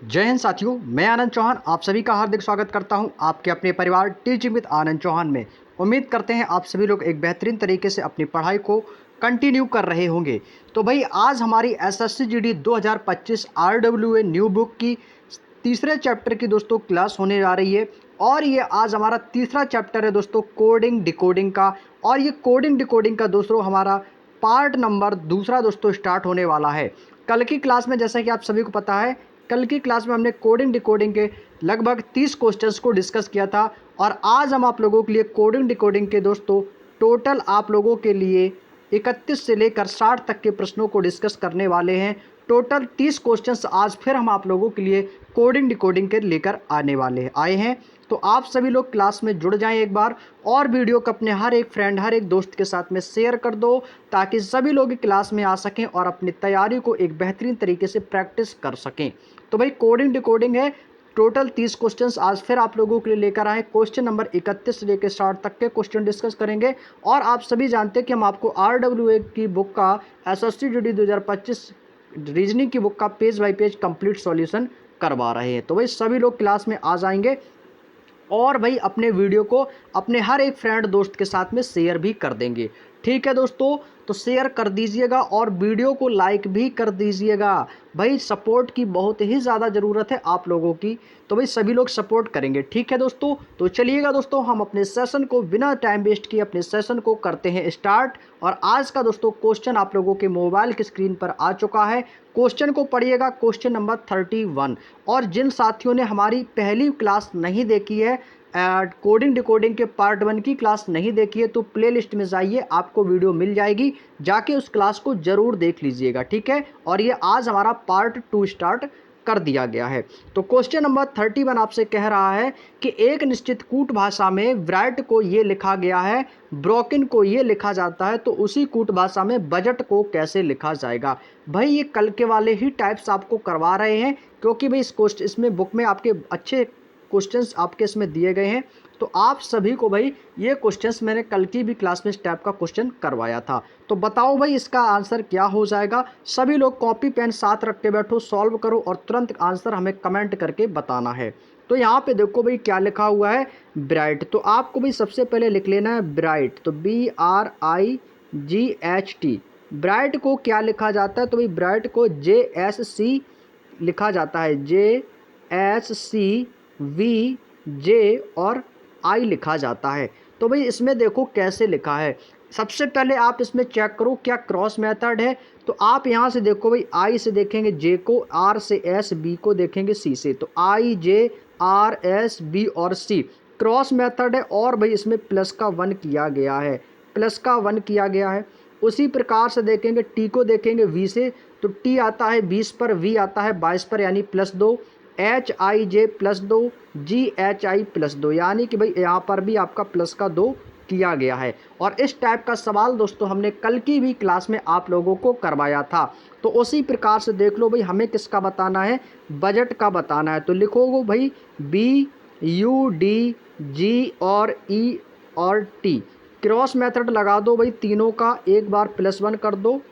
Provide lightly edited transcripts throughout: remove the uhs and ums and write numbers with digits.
जय हिंद साथियों, मैं आनंद चौहान आप सभी का हार्दिक स्वागत करता हूं आपके अपने परिवार टीचिंग विद आनंद चौहान में। उम्मीद करते हैं आप सभी लोग एक बेहतरीन तरीके से अपनी पढ़ाई को कंटिन्यू कर रहे होंगे। तो भाई आज हमारी SSC GD 2025 RWA new book की तीसरे चैप्टर की दोस्तों क्लास होने जा रही है और ये आज हमारा तीसरा चैप्टर है दोस्तों कोडिंग डिकोडिंग का। और ये कोडिंग डिकोडिंग का दोस्तों हमारा पार्ट नंबर दूसरा दोस्तों स्टार्ट होने वाला है। कल की क्लास में जैसा कि आप सभी को पता है, कल की क्लास में हमने कोडिंग डिकोडिंग के लगभग 30 क्वेश्चंस को डिस्कस किया था और आज हम आप लोगों के लिए कोडिंग डिकोडिंग के दोस्तों टोटल आप लोगों के लिए 31 से लेकर 60 तक के प्रश्नों को डिस्कस करने वाले हैं। टोटल 30 क्वेश्चंस आज फिर हम आप लोगों के लिए कोडिंग डिकोडिंग के लेकर आए हैं। तो आप सभी लोग क्लास में जुड़ जाएं एक बार और वीडियो को अपने हर एक फ्रेंड हर एक दोस्त के साथ में शेयर कर दो ताकि सभी लोग क्लास में आ सकें और अपनी तैयारी को एक बेहतरीन तरीके से प्रैक्टिस कर सकें। तो भाई कोडिंग डिकोडिंग है, टोटल 30 क्वेश्चंस आज फिर आप लोगों के लिए लेकर आए। क्वेश्चन नंबर 31 से लेकर 60 तक के क्वेश्चन डिस्कस करेंगे और आप सभी जानते हैं कि हम आपको आरडब्ल्यूए की बुक का एसएससी जीडी 2025 रीजनिंग की बुक का page bye page complete solution करवा रहे हैं। तो भाई सभी लोग क्लास में आ जाएंगे और भाई अपने वीडियो को अपने हर एक फ्रेंड दोस्त के साथ में शेयर भी कर देंगे। ठीक है दोस्तों, तो शेयर कर दीजिएगा और वीडियो को लाइक भी कर दीजिएगा। भाई सपोर्ट की बहुत ही ज़्यादा ज़रूरत है आप लोगों की, तो भाई सभी लोग सपोर्ट करेंगे। ठीक है दोस्तों, तो चलिएगा दोस्तों हम अपने सेशन को बिना टाइम वेस्ट किए अपने सेशन को करते हैं स्टार्ट। और आज का दोस्तों क्वेश्चन आप लोगों के मोबाइल की स्क्रीन पर आ चुका है। क्वेश्चन को पढ़िएगा, क्वेश्चन नंबर 31। और जिन साथियों ने हमारी पहली क्लास नहीं देखी है, कोडिंग डिकोडिंग के पार्ट 1 की क्लास नहीं देखी है, तो प्लेलिस्ट में जाइए, आपको वीडियो मिल जाएगी, जाके उस क्लास को ज़रूर देख लीजिएगा। ठीक है, और ये आज हमारा पार्ट 2 स्टार्ट कर दिया गया है। तो क्वेश्चन नंबर 31 आपसे कह रहा है कि एक निश्चित कूट भाषा में ब्राइट को ये लिखा गया है, ब्रोकन को ये लिखा जाता है, तो उसी कूट भाषा में बजट को कैसे लिखा जाएगा। भाई ये कल के वाले ही टाइप्स आपको करवा रहे हैं क्योंकि भाई इसमें बुक में आपके अच्छे क्वेश्चंस आपके इसमें दिए गए हैं। तो आप सभी को भाई ये क्वेश्चंस मैंने कल की भी क्लास में इस टाइप का क्वेश्चन करवाया था। तो बताओ भाई इसका आंसर क्या हो जाएगा। सभी लोग कॉपी पेन साथ रख के बैठो, सॉल्व करो और तुरंत आंसर हमें कमेंट करके बताना है। तो यहाँ पे देखो भाई क्या लिखा हुआ है, ब्राइट। तो आपको भाई सबसे पहले लिख लेना है ब्राइट, तो BRIGHT। ब्राइट को क्या लिखा जाता है, तो भाई ब्राइट को JSC लिखा जाता है, JSCVJ और I लिखा जाता है। तो भाई इसमें देखो कैसे लिखा है। सबसे पहले आप इसमें चेक करो क्या क्रॉस मेथड है। तो आप यहाँ से देखो भाई I से देखेंगे J को, R से S, B को देखेंगे C से, तो IJRSB और C क्रॉस मेथड है। और भाई इसमें प्लस का 1 किया गया है, प्लस का 1 किया गया है। उसी प्रकार से देखेंगे T को देखेंगे V से, तो T आता है 20 पर, V आता है 22 पर यानी +2, HIJ +2, GHI +2 यानी कि भाई यहाँ पर भी आपका प्लस का 2 किया गया है। और इस टाइप का सवाल दोस्तों हमने कल की भी क्लास में आप लोगों को करवाया था। तो उसी प्रकार से देख लो भाई हमें किसका बताना है, बजट का बताना है। तो लिखोगे भाई BUDG और E और T क्रॉस मेथड लगा दो भाई तीनों का, एक बार +1 कर दो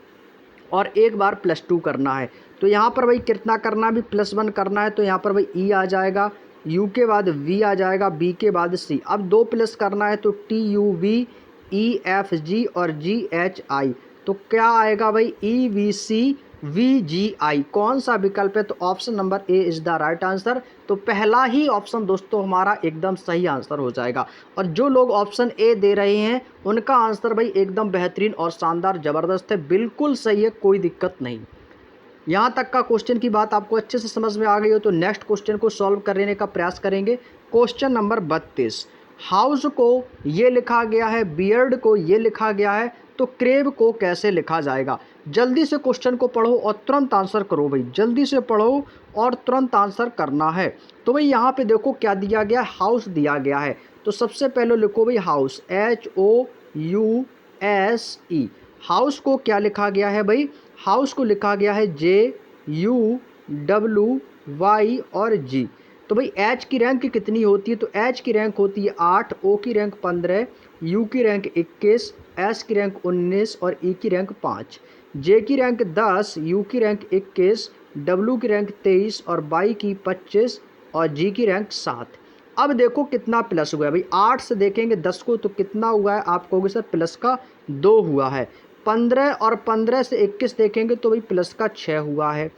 और एक बार +2 करना है। तो यहाँ पर भाई कितना करना है, भी +1 करना है, तो यहाँ पर भाई E आ जाएगा, U के बाद V आ जाएगा, B के बाद C। अब 2 प्लस करना है तो TUVEFG और GHI। तो क्या आएगा भाई EVCVGI। कौन सा विकल्प है, तो option number A is the right answer. तो पहला ही ऑप्शन दोस्तों हमारा एकदम सही आंसर हो जाएगा। और जो लोग ऑप्शन A दे रहे हैं उनका आंसर भाई एकदम बेहतरीन और शानदार ज़बरदस्त है, बिल्कुल सही है, कोई दिक्कत नहीं। यहाँ तक का क्वेश्चन की बात आपको अच्छे से समझ में आ गई हो तो नेक्स्ट क्वेश्चन को सॉल्व करने का प्रयास करेंगे। क्वेश्चन नंबर 32, हाउस को ये लिखा गया है, बियर्ड को ये लिखा गया है, तो क्रेब को कैसे लिखा जाएगा। जल्दी से क्वेश्चन को पढ़ो और तुरंत आंसर करो भाई, जल्दी से पढ़ो और तुरंत आंसर करना है। तो भाई यहाँ पे देखो क्या दिया गया, हाउस दिया गया है। तो सबसे पहले लिखो भाई हाउस, HOUSE। हाउस को क्या लिखा गया है भाई, हाउस को लिखा गया है JUWY और G। तो भाई H की रैंक कितनी होती है, तो H की रैंक होती है 8, O की रैंक 15, U की रैंक 21, S की रैंक 19 और E की रैंक 5। J की रैंक 10, U की रैंक 21 डब्ल्यू की रैंक 23 और बाई की 25 और जी की रैंक 7। अब देखो कितना प्लस हुआ है भाई, 8 से देखेंगे 10 को तो कितना हुआ है, आप कहोगे सर प्लस का 2 हुआ है। 15 और 15 से 21 देखेंगे तो भाई प्लस का 6 हुआ है।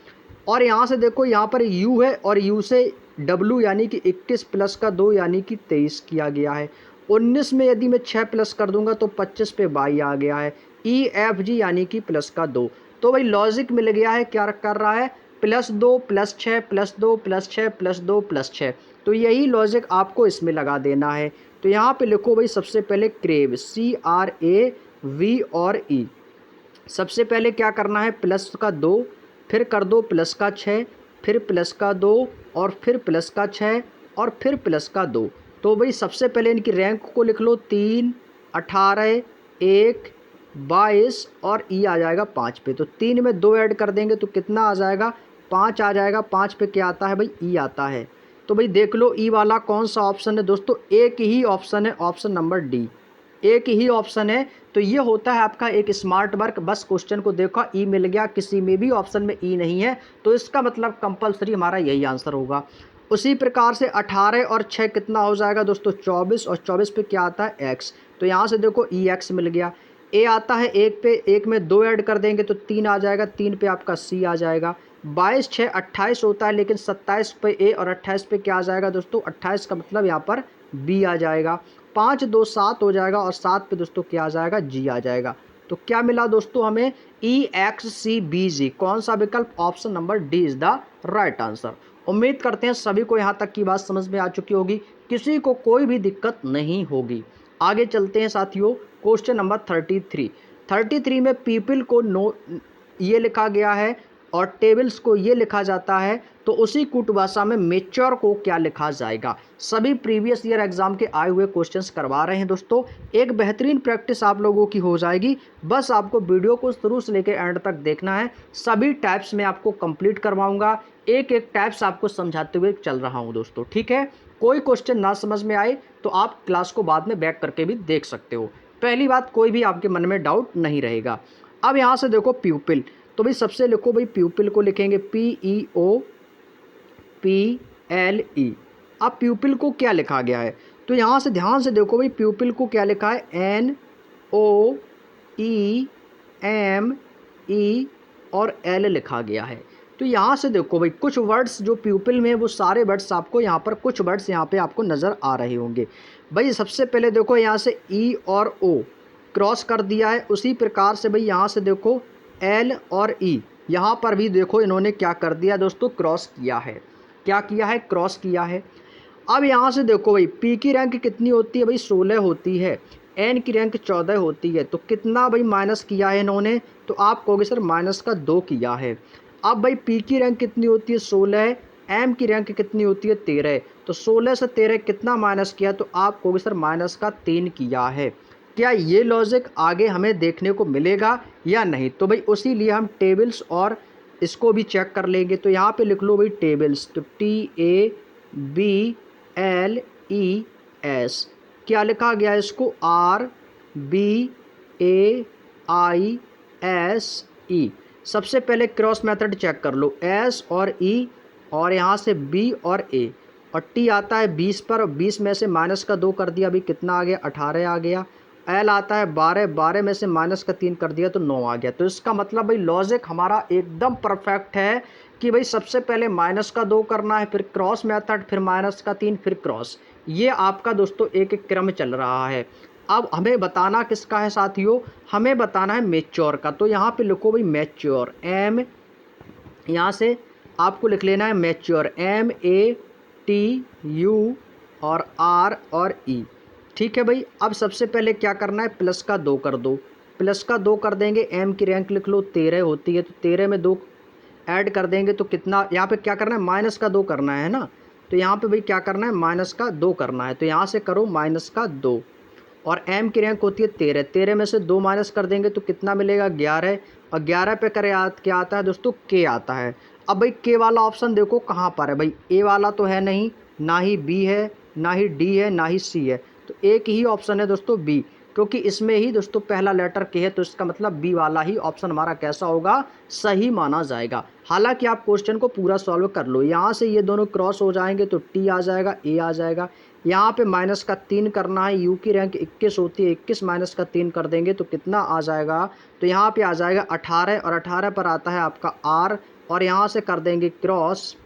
और यहाँ से देखो यहाँ पर u है और u से w यानी कि 21 प्लस का 2 यानी कि 23 किया गया है। 19 में यदि मैं 6 प्लस कर दूंगा तो 25 पे 22 आ गया है। ई एफ जी यानी कि प्लस का 2। तो भाई लॉजिक मिल गया है, क्या कर रहा है, +2 +6 +2 +6 +2 +6। तो यही लॉजिक आपको इसमें लगा देना है। तो यहाँ पे लिखो भाई सबसे पहले क्रेव CRAV और E। सबसे पहले क्या करना है, प्लस का 2, फिर कर दो प्लस का 6, फिर प्लस का 2 और फिर प्लस का 6 और फिर प्लस का 2। तो भाई सबसे पहले इनकी रैंक को लिख लो 3, 18, 1, 22 और ई आ जाएगा 5 पे। तो 3 में 2 ऐड कर देंगे तो कितना आ जाएगा, 5 आ जाएगा। 5 पे क्या आता है भाई, ई आता है। तो भाई देख लो ई वाला कौन सा ऑप्शन है दोस्तों, एक ही ऑप्शन है, ऑप्शन नंबर डी, एक ही ऑप्शन है। तो ये होता है आपका एक स्मार्ट वर्क। बस क्वेश्चन को देखा, ई मिल गया, किसी में भी ऑप्शन में ई नहीं है तो इसका मतलब कंपलसरी हमारा यही आंसर होगा। उसी प्रकार से 18 और 6 कितना हो जाएगा दोस्तों, 24 और 24 पे क्या आता है, एक्स। तो यहाँ से देखो ई एक्स मिल गया। ए आता है 1 पे, 1 में 2 ऐड कर देंगे तो 3 आ जाएगा, 3 पे आपका सी आ जाएगा। 22 6 28 होता है, लेकिन 27 पे ए और 28 पे क्या आ जाएगा दोस्तों, 28 का मतलब यहाँ पर बी आ जाएगा। 5 2 7 हो जाएगा और 7 पे दोस्तों क्या आ जाएगा, जी आ जाएगा। तो क्या मिला दोस्तों हमें, EXCBG। कौन सा विकल्प, option number D is the right answer. उम्मीद करते हैं सभी को यहाँ तक की बात समझ में आ चुकी होगी, किसी को कोई भी दिक्कत नहीं होगी। आगे चलते हैं साथियों, क्वेश्चन नंबर 33 में पीपल को नो ये लिखा गया है और टेबल्स को ये लिखा जाता है, तो उसी कूट भाषा में मेच्योर को क्या लिखा जाएगा। सभी प्रीवियस ईयर एग्जाम के आए हुए क्वेश्चंस करवा रहे हैं दोस्तों, एक बेहतरीन प्रैक्टिस आप लोगों की हो जाएगी। बस आपको वीडियो को शुरू से लेकर एंड तक देखना है। सभी टाइप्स में आपको कंप्लीट करवाऊंगा, एक एक टाइप्स आपको समझाते हुए चल रहा हूं दोस्तों, ठीक है। कोई क्वेश्चन ना समझ में आए तो आप क्लास को बाद में बैक करके भी देख सकते हो। पहली बात, कोई भी आपके मन में डाउट नहीं रहेगा। अब यहाँ से देखो प्यूपिल, तो भाई सबसे लिखो भाई प्यूपिल को लिखेंगे PEOPLE। अब प्यूपिल को क्या लिखा गया है, तो यहाँ से ध्यान से देखो भाई प्यूपिल को क्या लिखा है, NOEME और L लिखा गया है। तो यहाँ से देखो भाई कुछ वर्ड्स जो प्यूपिल में, वो सारे वर्ड्स आपको यहाँ पर, कुछ वर्ड्स यहाँ पे आपको नज़र आ रहे होंगे। भाई सबसे पहले देखो यहाँ से E और O क्रॉस कर दिया है, उसी प्रकार से भाई यहाँ से देखो L और E, यहाँ पर भी देखो इन्होंने क्या कर दिया दोस्तों, क्रॉस किया है। क्या किया है, क्रॉस किया है। अब यहाँ से देखो भाई P की रैंक कितनी होती है भाई, 16 होती है। N की रैंक 14 होती है। तो कितना भाई माइनस किया है इन्होंने, तो आप कहोगे सर माइनस का 2 किया है। अब भाई P की रैंक कितनी होती है, 16, M की रैंक कितनी होती है, 13। तो 16 से 13 कितना माइनस किया, तो आप कहोगे सर माइनस का 3 किया है। क्या ये लॉजिक आगे हमें देखने को मिलेगा या नहीं, तो भाई उसी लिए हम टेबल्स और इसको भी चेक कर लेंगे। तो यहाँ पे लिख लो भाई टेबल्स, तो TABLES। क्या लिखा गया है इसको, RBAISE। सबसे पहले क्रॉस मेथड चेक कर लो, S और E और यहाँ से B और A, और T आता है 20 पर, 20 में से माइनस का 2 कर दिया, अभी कितना आ गया, 18 आ गया। L आता है 12, 12 में से माइनस का 3 कर दिया तो 9 आ गया। तो इसका मतलब भाई लॉजिक हमारा एकदम परफेक्ट है कि भाई सबसे पहले माइनस का 2 करना है, फिर क्रॉस मेथड, फिर माइनस का 3, फिर क्रॉस। ये आपका दोस्तों एक एक क्रम चल रहा है। अब हमें बताना किसका है साथियों, हमें बताना है मेच्योर का। तो यहाँ पे लिखो भाई मेच्योर, M, यहाँ से आपको लिख लेना है मेच्योर, MATU और R और E, ठीक है भाई। अब सबसे पहले क्या करना है, प्लस का 2 कर दो, प्लस का 2 कर देंगे। M की रैंक लिख लो 13 होती है, तो 13 में 2 ऐड कर देंगे तो कितना, यहाँ पे क्या करना है, माइनस का 2 करना है ना। तो यहाँ पे भाई क्या करना है, माइनस का 2 करना है। तो यहाँ से करो माइनस का 2, और M की रैंक होती है 13, 13 में से 2 माइनस कर देंगे तो कितना मिलेगा, 11। और 11 पे करे क्या आता है दोस्तों, K आता है। अब भाई K वाला ऑप्शन देखो कहाँ पर है भाई, A वाला तो है नहीं, ना ही B है, ना ही D है, ना ही C है। तो एक ही ऑप्शन है दोस्तों B। क्योंकि इसमें ही दोस्तों पहला लेटर के है, तो इसका मतलब बी वाला ही ऑप्शन हमारा कैसा होगा, सही माना जाएगा। हालांकि आप क्वेश्चन को पूरा सॉल्व कर लो, यहाँ से ये दोनों क्रॉस हो जाएंगे तो टी आ जाएगा, ए आ जाएगा। यहाँ पे माइनस का 3 करना है, यू की रैंक 21 होती है, 21 माइनस का 3 कर देंगे तो कितना आ जाएगा, तो यहाँ पे आ जाएगा 18, और 18 पर आता है आपका आर, और यहाँ से कर देंगे क्रॉस।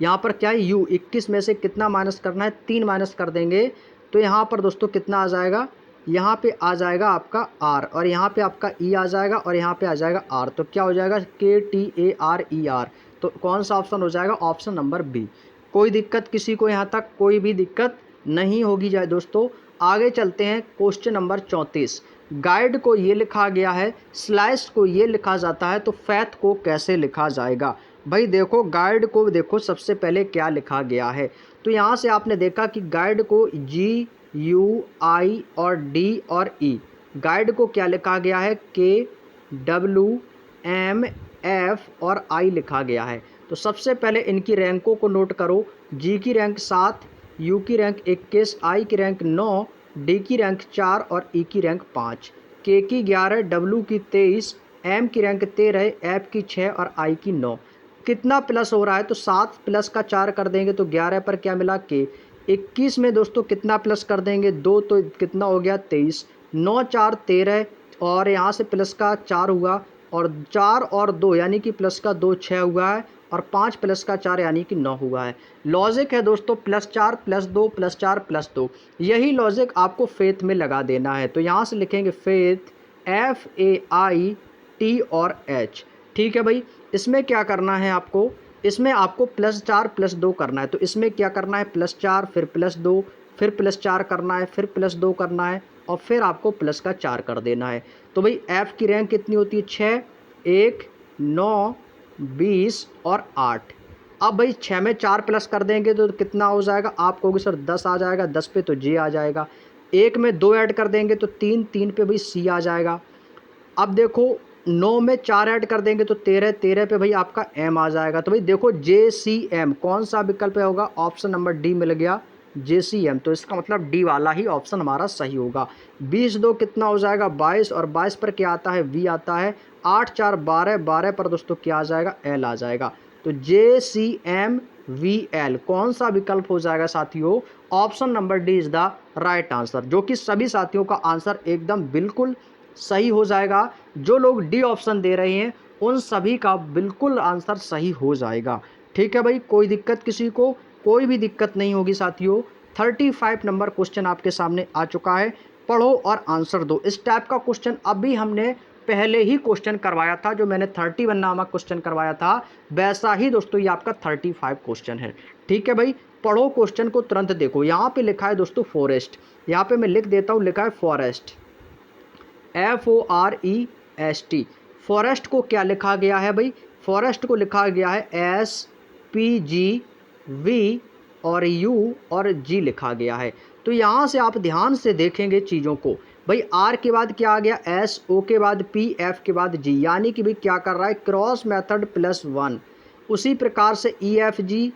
यहाँ पर क्या है, यू 21 में से कितना माइनस करना है, 3 माइनस कर देंगे तो यहाँ पर दोस्तों कितना आ जाएगा, यहाँ पे आ जाएगा आपका आर, और यहाँ पे आपका ई आ जाएगा, और यहाँ पे आ जाएगा आर, तो क्या हो जाएगा KTARER। तो कौन सा ऑप्शन हो जाएगा, ऑप्शन नंबर बी। कोई दिक्कत किसी को, यहाँ तक कोई भी दिक्कत नहीं होगी। जाए दोस्तों आगे चलते हैं, क्वेश्चन नंबर 34। गाइड को ये लिखा गया है, स्लाइस को ये लिखा जाता है, तो फैथ को कैसे लिखा जाएगा। भाई देखो गाइड को देखो सबसे पहले क्या लिखा गया है, तो यहाँ से आपने देखा कि गाइड को GUI और D और E, गाइड को क्या लिखा गया है, KWMF और I लिखा गया है। तो सबसे पहले इनकी रैंकों को नोट करो, G की रैंक 7, U की रैंक 21, I की रैंक 9, D की रैंक 4 और E की रैंक 5, K की 11, W की 23, M की रैंक 13, F की 6 और I की 9। कितना प्लस हो रहा है, तो 7 प्लस का 4 कर देंगे तो 11 पर क्या मिला, के। 21 में दोस्तों कितना प्लस कर देंगे, 2, तो कितना हो गया 23, 9 4 13, और यहाँ से प्लस का 4 हुआ, और 4 और 2 यानी कि प्लस का 2 6 हुआ है, और 5 प्लस का 4 यानी कि 9 हुआ है। लॉजिक है दोस्तों +4 +2 +4 +2, यही लॉजिक आपको फेथ में लगा देना है। तो यहाँ से लिखेंगे फेथ, FAIT और H। ठीक है भाई, इसमें क्या करना है आपको, इसमें आपको +4 +2 करना है, तो इसमें क्या करना है, +4 फिर +2 फिर +4 करना है, फिर +2 करना है, और फिर आपको प्लस का 4 कर देना है। तो भाई F की रैंक कितनी होती है, 6, 1, 9, 20 और 8। अब भाई 6 में 4 प्लस कर देंगे तो कितना हो जाएगा, आप कहोगे सर 10 आ जाएगा, 10 पे तो J आ जाएगा। 1 में 2 ऐड कर देंगे तो 3, 3 पे भाई C आ जाएगा। अब देखो 9 में 4 ऐड कर देंगे तो 13, 13 पे भाई आपका M आ जाएगा। तो भाई देखो JCM कौन सा विकल्प होगा, ऑप्शन नंबर डी मिल गया, JCM। तो इसका मतलब डी वाला ही ऑप्शन हमारा सही होगा। 20 2 कितना हो जाएगा, 22, और 22 पर क्या आता है, V आता है। 8 4 12, 12 पर दोस्तों क्या आ जाएगा, L आ जाएगा। तो JCMVL कौन सा विकल्प हो जाएगा साथियों, option number D is the right answer, जो कि सभी साथियों का आंसर एकदम बिल्कुल सही हो जाएगा। जो लोग डी ऑप्शन दे रहे हैं उन सभी का बिल्कुल आंसर सही हो जाएगा। ठीक है भाई, कोई दिक्कत किसी को, कोई भी दिक्कत नहीं होगी साथियों। 35 नंबर क्वेश्चन आपके सामने आ चुका है, पढ़ो और आंसर दो। इस टाइप का क्वेश्चन अभी हमने पहले ही क्वेश्चन करवाया था, जो मैंने 31 नामक क्वेश्चन करवाया था, वैसा ही दोस्तों ये आपका 35 क्वेश्चन है। ठीक है भाई, पढ़ो क्वेश्चन को तुरंत देखो। यहाँ पे लिखा है दोस्तों फॉरेस्ट, यहाँ पे मैं लिख देता हूँ, लिखा है फॉरेस्ट, FOREST। फॉरेस्ट को क्या लिखा गया है भाई, फॉरेस्ट को लिखा गया है SPGV और U और G लिखा गया है। तो यहाँ से आप ध्यान से देखेंगे चीज़ों को, भाई R के बाद क्या आ गया, S, O के बाद P, F के बाद G, यानी कि भाई क्या कर रहा है, क्रॉस मेथड +1। उसी प्रकार से EFG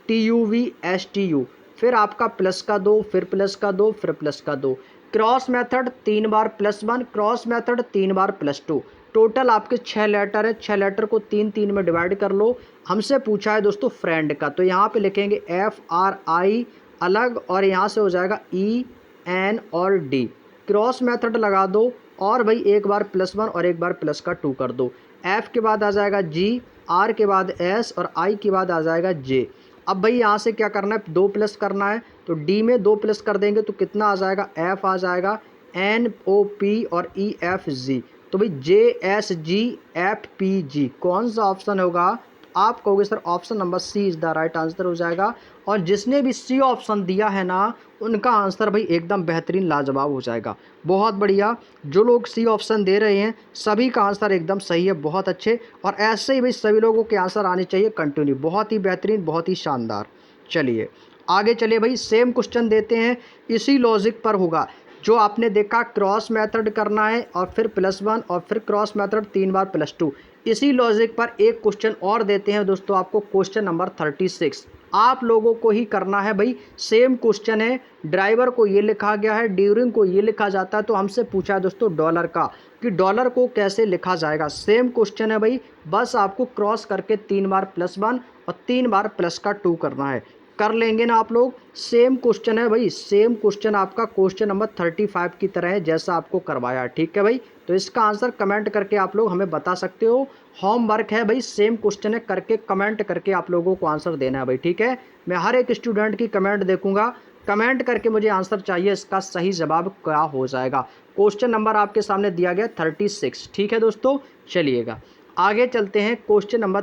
TUV STU, फिर आपका प्लस का 2, फिर प्लस का 2, फिर प्लस का 2, क्रॉस मेथड 3 बार +1, क्रॉस मेथड 3 बार +2। टोटल आपके 6 लेटर है, 6 लेटर को 3 3 में डिवाइड कर लो। हमसे पूछा है दोस्तों फ्रेंड का, तो यहाँ पे लिखेंगे FRI अलग, और यहाँ से हो जाएगा EN और D। क्रॉस मेथड लगा दो, और भाई एक बार +1 और एक बार प्लस का 2 कर दो। F के बाद आ जाएगा G, R के बाद S और I के बाद आ जाएगा J। अब भाई यहाँ से क्या करना है, 2 प्लस करना है, तो D में 2 प्लस कर देंगे तो कितना आ जाएगा, F आ जाएगा, NOP और EFG। तो भाई JSGFPG कौन सा ऑप्शन होगा, आप कहोगे sir option number C is the right answer हो जाएगा। और जिसने भी सी ऑप्शन दिया है ना, उनका आंसर भाई एकदम बेहतरीन लाजवाब हो जाएगा। बहुत बढ़िया, जो लोग सी ऑप्शन दे रहे हैं सभी का आंसर एकदम सही है, बहुत अच्छे। और ऐसे ही भाई सभी लोगों के आंसर आने चाहिए कंटिन्यू, बहुत ही बेहतरीन, बहुत ही शानदार। चलिए आगे चलिए भाई, सेम क्वेश्चन देते हैं, इसी लॉजिक पर होगा। जो आपने देखा क्रॉस मेथड करना है और फिर +1 और फिर क्रॉस मेथड 3 बार +2। इसी लॉजिक पर एक क्वेश्चन और देते हैं दोस्तों आपको, क्वेश्चन नंबर 36 आप लोगों को ही करना है भाई। सेम क्वेश्चन है, ड्राइवर को ये लिखा गया है, ड्यूरिंग को ये लिखा जाता है। तो हमसे पूछा है दोस्तों डॉलर का कि डॉलर को कैसे लिखा जाएगा। सेम क्वेश्चन है भाई, बस आपको क्रॉस करके 3 बार +1 और 3 बार +2 करना है। कर लेंगे ना आप लोग। सेम क्वेश्चन है भाई, सेम क्वेश्चन आपका क्वेश्चन नंबर 35 की तरह है जैसा आपको करवाया, ठीक है भाई। तो इसका आंसर कमेंट करके आप लोग हमें बता सकते हो। होमवर्क है भाई, सेम क्वेश्चन है, करके कमेंट करके आप लोगों को आंसर देना है भाई, ठीक है। मैं हर एक स्टूडेंट की कमेंट देखूंगा, कमेंट करके मुझे आंसर चाहिए, इसका सही जवाब क्या हो जाएगा। क्वेश्चन नंबर आपके सामने दिया गया 36, ठीक है दोस्तों। चलिएगा आगे चलते हैं, क्वेश्चन नंबर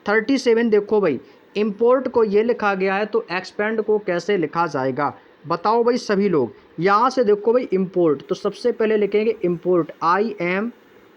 37 देखो भाई, इंपोर्ट को ये लिखा गया है तो एक्सपेंड को कैसे लिखा जाएगा बताओ भाई सभी लोग। यहाँ से देखो भाई इंपोर्ट, तो सबसे पहले लिखेंगे इंपोर्ट,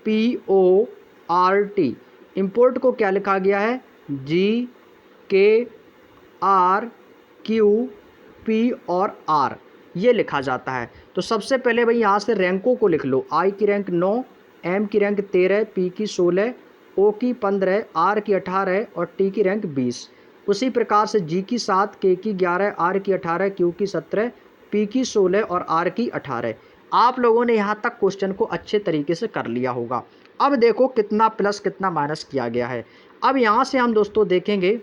IMPORT। इंपोर्ट को क्या लिखा गया है, GKRQP और R ये लिखा जाता है। तो सबसे पहले भाई यहाँ से रैंकों को लिख लो। I की रैंक 9, M की रैंक 13, P की 16, O की 15, R की 18 और T की रैंक 20। उसी प्रकार से G की 7, K की 11, R की 18, Q की 17, P की 16 और R की 18। आप लोगों ने यहाँ तक क्वेश्चन को अच्छे तरीके से कर लिया होगा। अब देखो कितना प्लस कितना माइनस किया गया है। अब यहाँ से हम दोस्तों देखेंगे,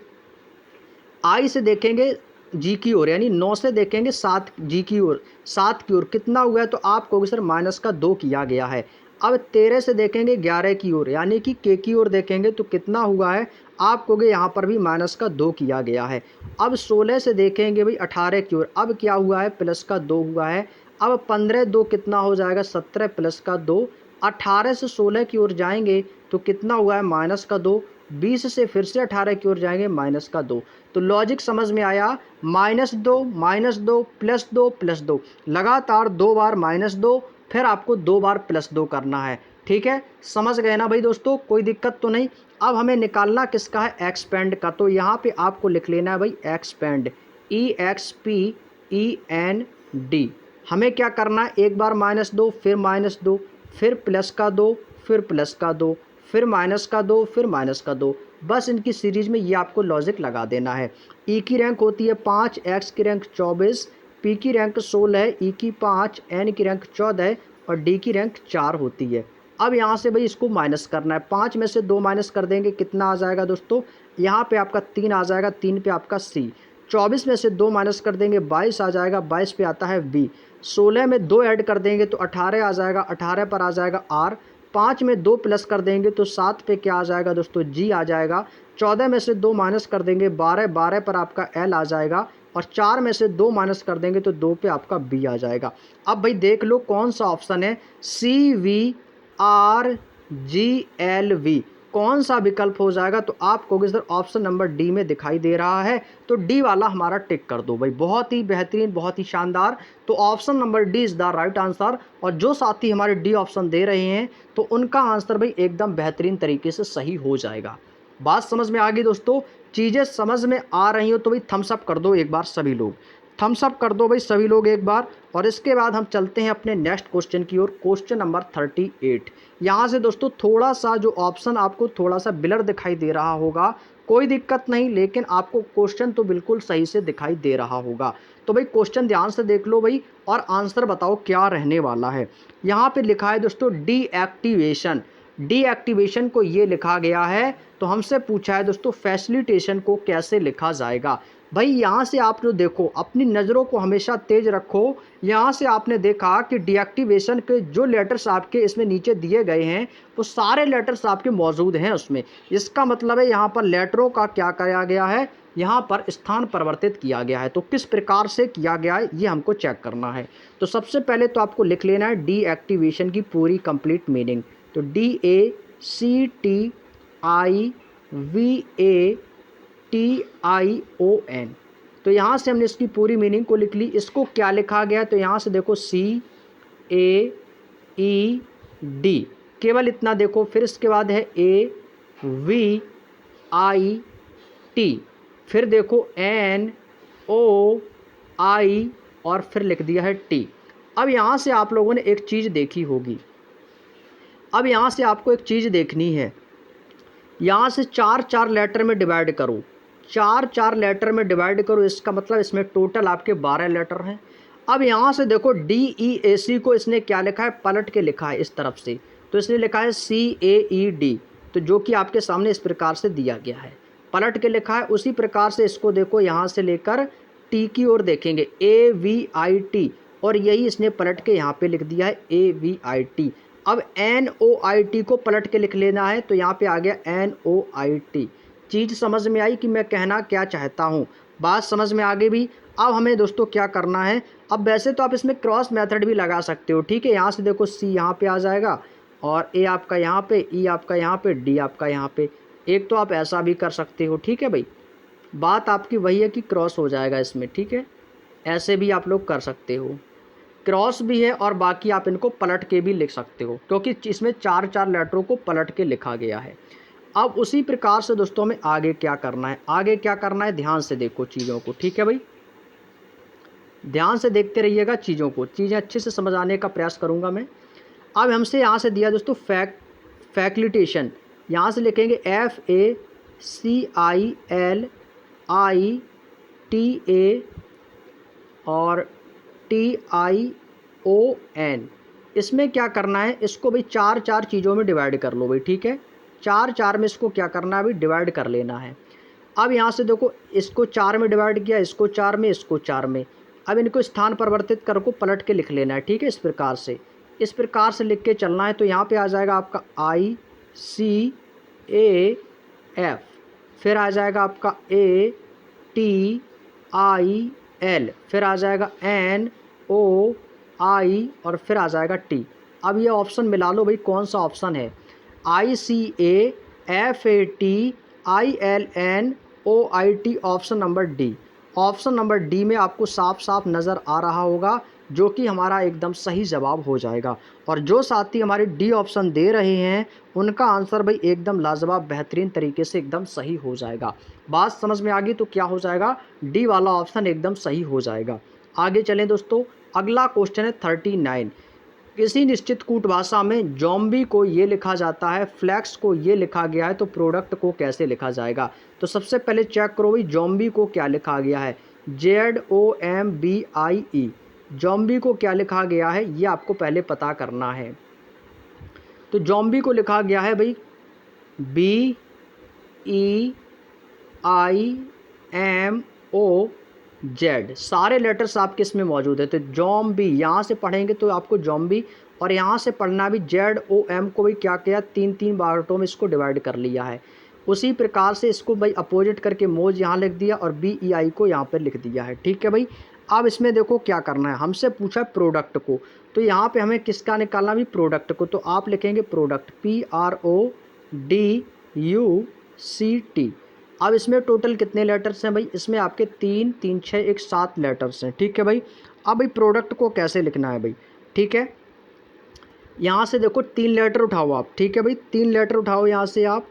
I से देखेंगे G की ओर, यानी 9 से देखेंगे 7 G की ओर, 7 की ओर कितना हुआ है, तो आप कहोगे सर माइनस का 2 किया गया है। अब 13 से देखेंगे 11 की ओर, यानी कि K की ओर देखेंगे तो कितना हुआ है, आप कहोगे यहाँ पर भी माइनस का 2 किया गया है। अब 16 से देखेंगे भाई 18 की ओर, अब क्या हुआ है, प्लस का 2 हुआ है। अब 15 2 कितना हो जाएगा, 17 प्लस का 2। 18 से 16 की ओर जाएंगे तो कितना हुआ है, माइनस का 2। 20 से फिर से 18 की ओर जाएंगे, माइनस का 2। तो लॉजिक समझ में आया, -2 -2 +2 +2, लगातार 2 बार -2, फिर आपको 2 बार +2 करना है, ठीक है। समझ गए ना भाई दोस्तों, कोई दिक्कत तो नहीं। अब हमें निकालना किसका है, एक्सपेंड का। तो यहाँ पे आपको लिख लेना है भाई एक्सपेंड, EXPEND। हमें क्या करना है, एक बार -2 फिर -2 फिर प्लस का 2 फिर प्लस का 2 फिर माइनस का 2 फिर माइनस का 2, बस इनकी सीरीज में ये आपको लॉजिक लगा देना है। ई की रैंक होती है 5, एक्स की रैंक 24, पी की रैंक 16, ई की 5, एन की रैंक 14 और डी की रैंक 4 होती है। अब यहाँ से भाई इसको माइनस करना है, 5 में से 2 माइनस कर देंगे, कितना आ जाएगा दोस्तों, यहाँ पे आपका 3 आ जाएगा, 3 पे आपका सी। 24 में से 2 माइनस कर देंगे, 22 आ जाएगा, 22 पे आता है बी। 16 में 2 ऐड कर देंगे तो 18 आ जाएगा, 18 पर आ जाएगा आर। 5 में 2 प्लस कर देंगे तो 7 पे क्या आ जाएगा दोस्तों, जी आ जाएगा। 14 में से 2 माइनस कर देंगे, 12 पर आपका एल आ जाएगा। और 4 में से 2 माइनस कर देंगे तो 2 पे आपका बी आ जाएगा। अब भाई देख लो कौन सा ऑप्शन है, CVRGLV कौन सा विकल्प हो जाएगा। तो आप कहोगे सर ऑप्शन नंबर डी में दिखाई दे रहा है, तो डी वाला हमारा टिक कर दो भाई। बहुत ही बेहतरीन, बहुत ही शानदार। तो option number D is the right answer. और जो साथी हमारे डी ऑप्शन दे रहे हैं तो उनका आंसर भाई एकदम बेहतरीन तरीके से सही हो जाएगा। बात समझ में आ गई दोस्तों, चीज़ें समझ में आ रही हो तो भाई थम्स अप कर दो एक बार सभी लोग, थम्स अप कर दो भाई सभी लोग एक बार। और इसके बाद हम चलते हैं अपने नेक्स्ट क्वेश्चन की ओर, क्वेश्चन नंबर 38। यहाँ से दोस्तों थोड़ा सा जो ऑप्शन आपको थोड़ा सा ब्लर दिखाई दे रहा होगा, कोई दिक्कत नहीं, लेकिन आपको क्वेश्चन तो बिल्कुल सही से दिखाई दे रहा होगा। तो भाई क्वेश्चन ध्यान से देख लो भाई और आंसर बताओ क्या रहने वाला है। यहाँ पे लिखा है दोस्तों डीएक्टिवेशन, डीएक्टिवेशन को ये लिखा गया है। तो हमसे पूछा है दोस्तों फैसिलिटेशन को कैसे लिखा जाएगा। भाई यहाँ से आप जो देखो, अपनी नज़रों को हमेशा तेज रखो। यहाँ से आपने देखा कि डीएक्टिवेशन के जो लेटर्स आपके इसमें नीचे दिए गए हैं वो सारे लेटर्स आपके मौजूद हैं उसमें। इसका मतलब है यहाँ पर लेटरों का क्या किया गया है, यहाँ पर स्थान परिवर्तित किया गया है। तो किस प्रकार से किया गया है ये हमको चेक करना है। तो सबसे पहले तो आपको लिख लेना है डीएक्टिवेशन की पूरी कंप्लीट मीनिंग। तो DACTIVATION। तो यहाँ से हमने इसकी पूरी मीनिंग को लिख ली। इसको क्या लिखा गया है, तो यहाँ से देखो CAED, केवल इतना देखो। फिर इसके बाद है AVIT, फिर देखो NOI और फिर लिख दिया है T। अब यहाँ से आप लोगों ने एक चीज़ देखी होगी, अब यहाँ से आपको एक चीज़ देखनी है, यहाँ से 4-4 लेटर में डिवाइड करो, 4-4 लेटर में डिवाइड करो, इसका मतलब इसमें टोटल आपके 12 लेटर हैं। अब यहाँ से देखो DEAC को इसने क्या लिखा है, पलट के लिखा है इस तरफ से, तो इसने लिखा है CAED, तो जो कि आपके सामने इस प्रकार से दिया गया है, पलट के लिखा है। उसी प्रकार से इसको देखो, यहाँ से लेकर T की ओर देखेंगे AVIT, और यही इसने पलट के यहाँ पे लिख दिया है AVIT। अब NOIT को पलट के लिख लेना है, तो यहाँ पे आ गया NOIT। चीज़ समझ में आई कि मैं कहना क्या चाहता हूँ, बात समझ में आ गई भी। अब हमें दोस्तों क्या करना है, अब वैसे तो आप इसमें क्रॉस मेथड भी लगा सकते हो, ठीक है। यहाँ से देखो C यहाँ पे आ जाएगा, और A आपका यहाँ पे, E आपका यहाँ पे, D आपका यहाँ पे। एक तो आप ऐसा भी कर सकते हो, ठीक है भाई, बात आपकी वही है कि क्रॉस हो जाएगा इसमें, ठीक है। ऐसे भी आप लोग कर सकते हो, क्रॉस भी है, और बाकी आप इनको पलट के भी लिख सकते हो, क्योंकि इसमें 4-4 लेटरों को पलट के लिखा गया है। अब उसी प्रकार से दोस्तों हमें आगे क्या करना है, आगे क्या करना है, ध्यान से देखो चीज़ों को, ठीक है भाई, ध्यान से देखते रहिएगा चीज़ों को, चीज़ें अच्छे से समझाने का प्रयास करूँगा मैं। अब हमसे यहाँ से दिया दोस्तों फैक्लिटेशन, यहाँ से लिखेंगे FACILITA और TION। इसमें क्या करना है, इसको भाई 4-4 चीज़ों में डिवाइड कर लो भाई, ठीक है। 4-4 में इसको क्या करना है भाई, डिवाइड कर लेना है। अब यहाँ से देखो, इसको 4 में डिवाइड किया, इसको 4 में, इसको 4 में। अब इनको स्थान परिवर्तित कर को पलट के लिख लेना है, ठीक है। इस प्रकार से लिख के चलना है। तो यहाँ पे आ जाएगा आपका ICAF, फिर आ जाएगा आपका ATIL, फिर आ जाएगा NOI, और फिर आ जाएगा T। अब ये ऑप्शन मिला लो भाई, कौन सा ऑप्शन है, ICAFATILNOIT, option number D। Option number D में आपको साफ साफ नज़र आ रहा होगा, जो कि हमारा एकदम सही जवाब हो जाएगा। और जो साथी हमारे D ऑप्शन दे रहे हैं, उनका आंसर भाई एकदम लाजवाब बेहतरीन तरीके से एकदम सही हो जाएगा। बात समझ में आ गई, तो क्या हो जाएगा, D वाला ऑप्शन एकदम सही हो जाएगा। आगे चलें दोस्तों, अगला क्वेश्चन है 39। किसी निश्चित कूट भाषा में जॉम्बी को ये लिखा जाता है, फ्लैक्स को ये लिखा गया है, तो प्रोडक्ट को कैसे लिखा जाएगा। तो सबसे पहले चेक करो भाई, जॉम्बी को क्या लिखा गया है, ZOMBIE, जॉम्बी को क्या लिखा गया है, ये आपको पहले पता करना है। तो जॉम्बी को लिखा गया है भाई BEIMOZ, सारे लेटर्स आपके इसमें मौजूद है। तो जॉम्बी यहाँ से पढ़ेंगे तो आपको जॉम्बी, और यहाँ से पढ़ना भी ZOM को भी क्या किया, 3-3 पार्टों में इसको डिवाइड कर लिया है। उसी प्रकार से इसको भाई अपोजिट करके मोज यहाँ लिख दिया, और BEI को यहाँ पर लिख दिया है, ठीक है भाई। अब इसमें देखो क्या करना है, हमसे पूछा है प्रोडक्ट को, तो यहाँ पे हमें किसका निकालना भी, प्रोडक्ट को। तो आप लिखेंगे प्रोडक्ट, PRODUCT। अब इसमें टोटल कितने लेटर्स हैं भाई, इसमें आपके 3, 3, 6, 1, 7 लेटर्स हैं, ठीक है भाई। अब भाई प्रोडक्ट को कैसे लिखना है भाई, ठीक है। यहाँ से देखो 3 लेटर उठाओ आप, ठीक है भाई, 3 लेटर उठाओ यहाँ से आप,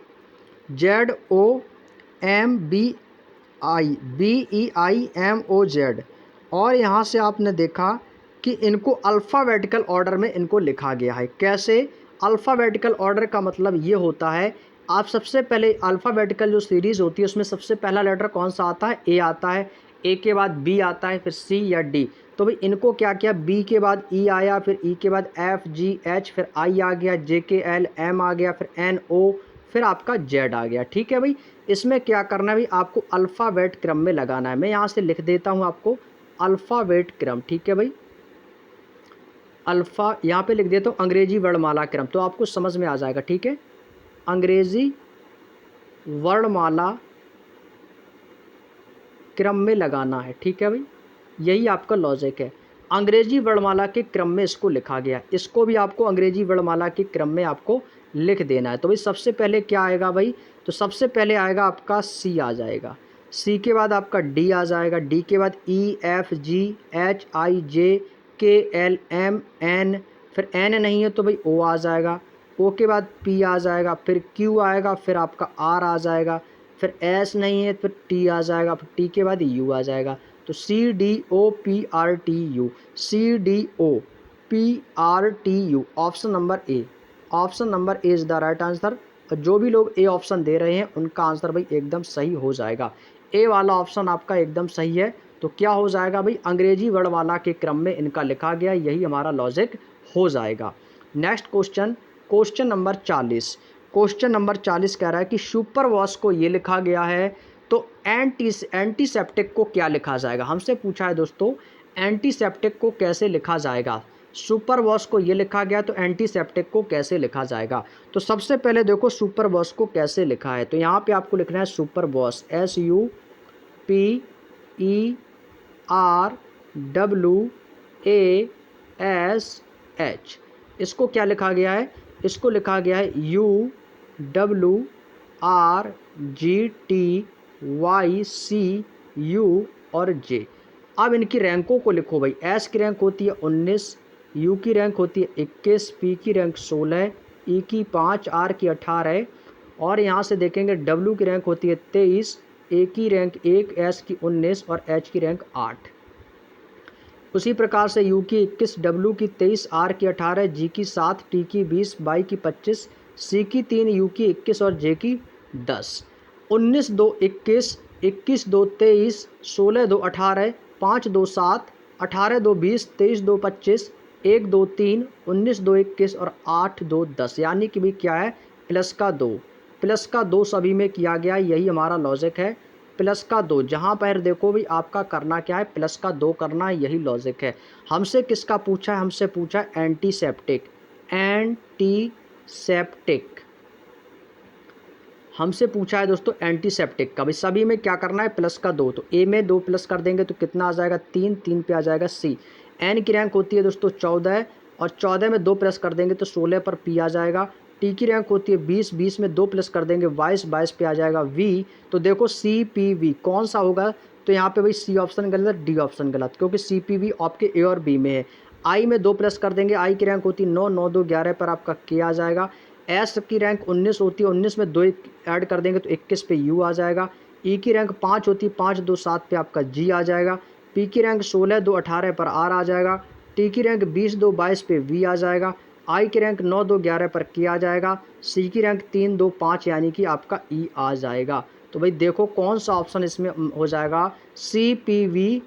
ZOMBEIMOZ, और यहाँ से आपने देखा कि इनको अल्फ़ाबेटिकल ऑर्डर में इनको लिखा गया है। कैसे, अल्फ़ाबेटिकल ऑर्डर का मतलब ये होता है, आप सबसे पहले अल्फ़ाबेटिकल जो सीरीज़ होती है उसमें सबसे पहला लेटर कौन सा आता है, ए आता है, ए के बाद बी आता है, फिर सी या डी। तो भाई इनको क्या किया, बी के बाद ई आया, फिर ई के बाद एफ जी एच, फिर आई आ गया, जे के एल एम आ गया, फिर एन ओ, फिर आपका जेड आ गया, ठीक है भाई। इसमें क्या करना है भाई, आपको अल्फ़ाबेट क्रम में लगाना है। मैं यहाँ से लिख देता हूँ आपको अल्फ़ाबेट क्रम, ठीक है भाई। अल्फ़ा यहाँ पे लिख देता हूँ अंग्रेजी वर्णमाला क्रम, तो आपको समझ में आ जाएगा, ठीक है। अंग्रेजी वर्णमाला क्रम में लगाना है, ठीक है भाई, यही आपका लॉजिक है। अंग्रेजी वर्णमाला के क्रम में इसको लिखा गया, इसको भी आपको अंग्रेजी वर्णमाला के क्रम में आपको लिख देना है। तो भाई सबसे पहले क्या आएगा भाई, तो सबसे पहले आएगा आपका सी आ जाएगा, सी के बाद आपका डी आ जाएगा, डी के बाद E F G H I जे के एल एम एन, फिर एन नहीं है तो भाई ओ आ जाएगा, ओ के बाद पी आ जाएगा, फिर क्यू आएगा, फिर आपका आर आ जाएगा, फिर एस नहीं है फिर टी आ जाएगा, फिर टी के बाद यू आ जाएगा। तो C D O P R T U, C D O, PRTU, option number A. Option number A is the right answer. जो भी लोग ए ऑप्शन दे रहे हैं उनका आंसर भाई एकदम सही हो जाएगा। ए वाला ऑप्शन आपका एकदम सही है। तो क्या हो जाएगा भाई, अंग्रेजी वर्णमाला के क्रम में इनका लिखा गया, यही हमारा लॉजिक हो जाएगा। Next question, question number 40। Question number 40 कह रहा है कि सुपर वॉश को ये लिखा गया है, तो एंटीसेप्टिक को क्या लिखा जाएगा। हमसे पूछा है दोस्तों, एंटीसेप्टिक को कैसे लिखा जाएगा। सुपर वॉश को ये लिखा गया, तो एंटीसेप्टिक को कैसे लिखा जाएगा। तो सबसे पहले देखो सुपर वॉश को कैसे लिखा है, तो यहाँ पे आपको लिखना है सुपर वॉश, SUPERWASH। इसको क्या लिखा गया है, इसको लिखा गया है UWRGTYCU और J। अब इनकी रैंकों को लिखो भाई। एस की रैंक होती है 19, यू की रैंक होती है 21, पी की रैंक 16, ई की 5, आर की 18 और यहाँ से देखेंगे डब्ल्यू की रैंक होती है 23, ए की रैंक 1, एस की 19 और एच की रैंक 8। उसी प्रकार से यू की 21, डब्ल्यू की 23, आर की 18, जी की 7, टी की 20, वाई की 25, सी की 3, यू की 21 और जे की 10। 19 2 21, 21 2 23, 16 2 18, 5 2 7, 18 2 20, 23 2 25, 1 2 3, 19 2 21 और 8 2 10। यानी कि भाई क्या है, प्लस का 2, प्लस का 2 सभी में किया गया, यही हमारा लॉजिक है। प्लस का 2 जहाँ पर देखो भाई आपका करना क्या है, प्लस का 2 करना है, यही लॉजिक है। हमसे किसका पूछा है, हमसे पूछा है एंटीसेप्टिक, एंटीसेप्टिक हमसे पूछा है दोस्तों एंटीसेप्टिक का। भाई सभी में क्या करना है, प्लस का 2। तो ए में 2 प्लस कर देंगे तो कितना आ जाएगा 3, 3 पे आ जाएगा सी। एन की रैंक होती है दोस्तों 14 और 14 में 2 प्लस कर देंगे तो 16 पर पी आ जाएगा। टी की रैंक होती है 20, 20 में 2 प्लस कर देंगे 22, 22 पे आ जाएगा वी। तो देखो CPV कौन सा होगा, तो यहाँ पे भाई सी ऑप्शन गलत, डी ऑप्शन गलत, क्योंकि CPV आपके ए और बी में है। आई में 2 प्लस कर देंगे, आई की रैंक होती है 9, 9 2 11 पर आपका के आ जाएगा। एस की रैंक 19 होती है, 19 में 2 ऐड कर देंगे तो 21 पे यू आ जाएगा। ई की रैंक 5 होती है, 5 2 7 पे आपका जी आ जाएगा। पी की रैंक 16 2 18 पर आर आ जाएगा। टी की रैंक 20 2 22 पे वी आ जाएगा। आई की रैंक 9 2 11 पर के आ जाएगा। सी की रैंक 3 2 5 यानी कि आपका ई आ जाएगा। तो भाई देखो कौन सा ऑप्शन इसमें हो जाएगा, CPVKUGRVKE,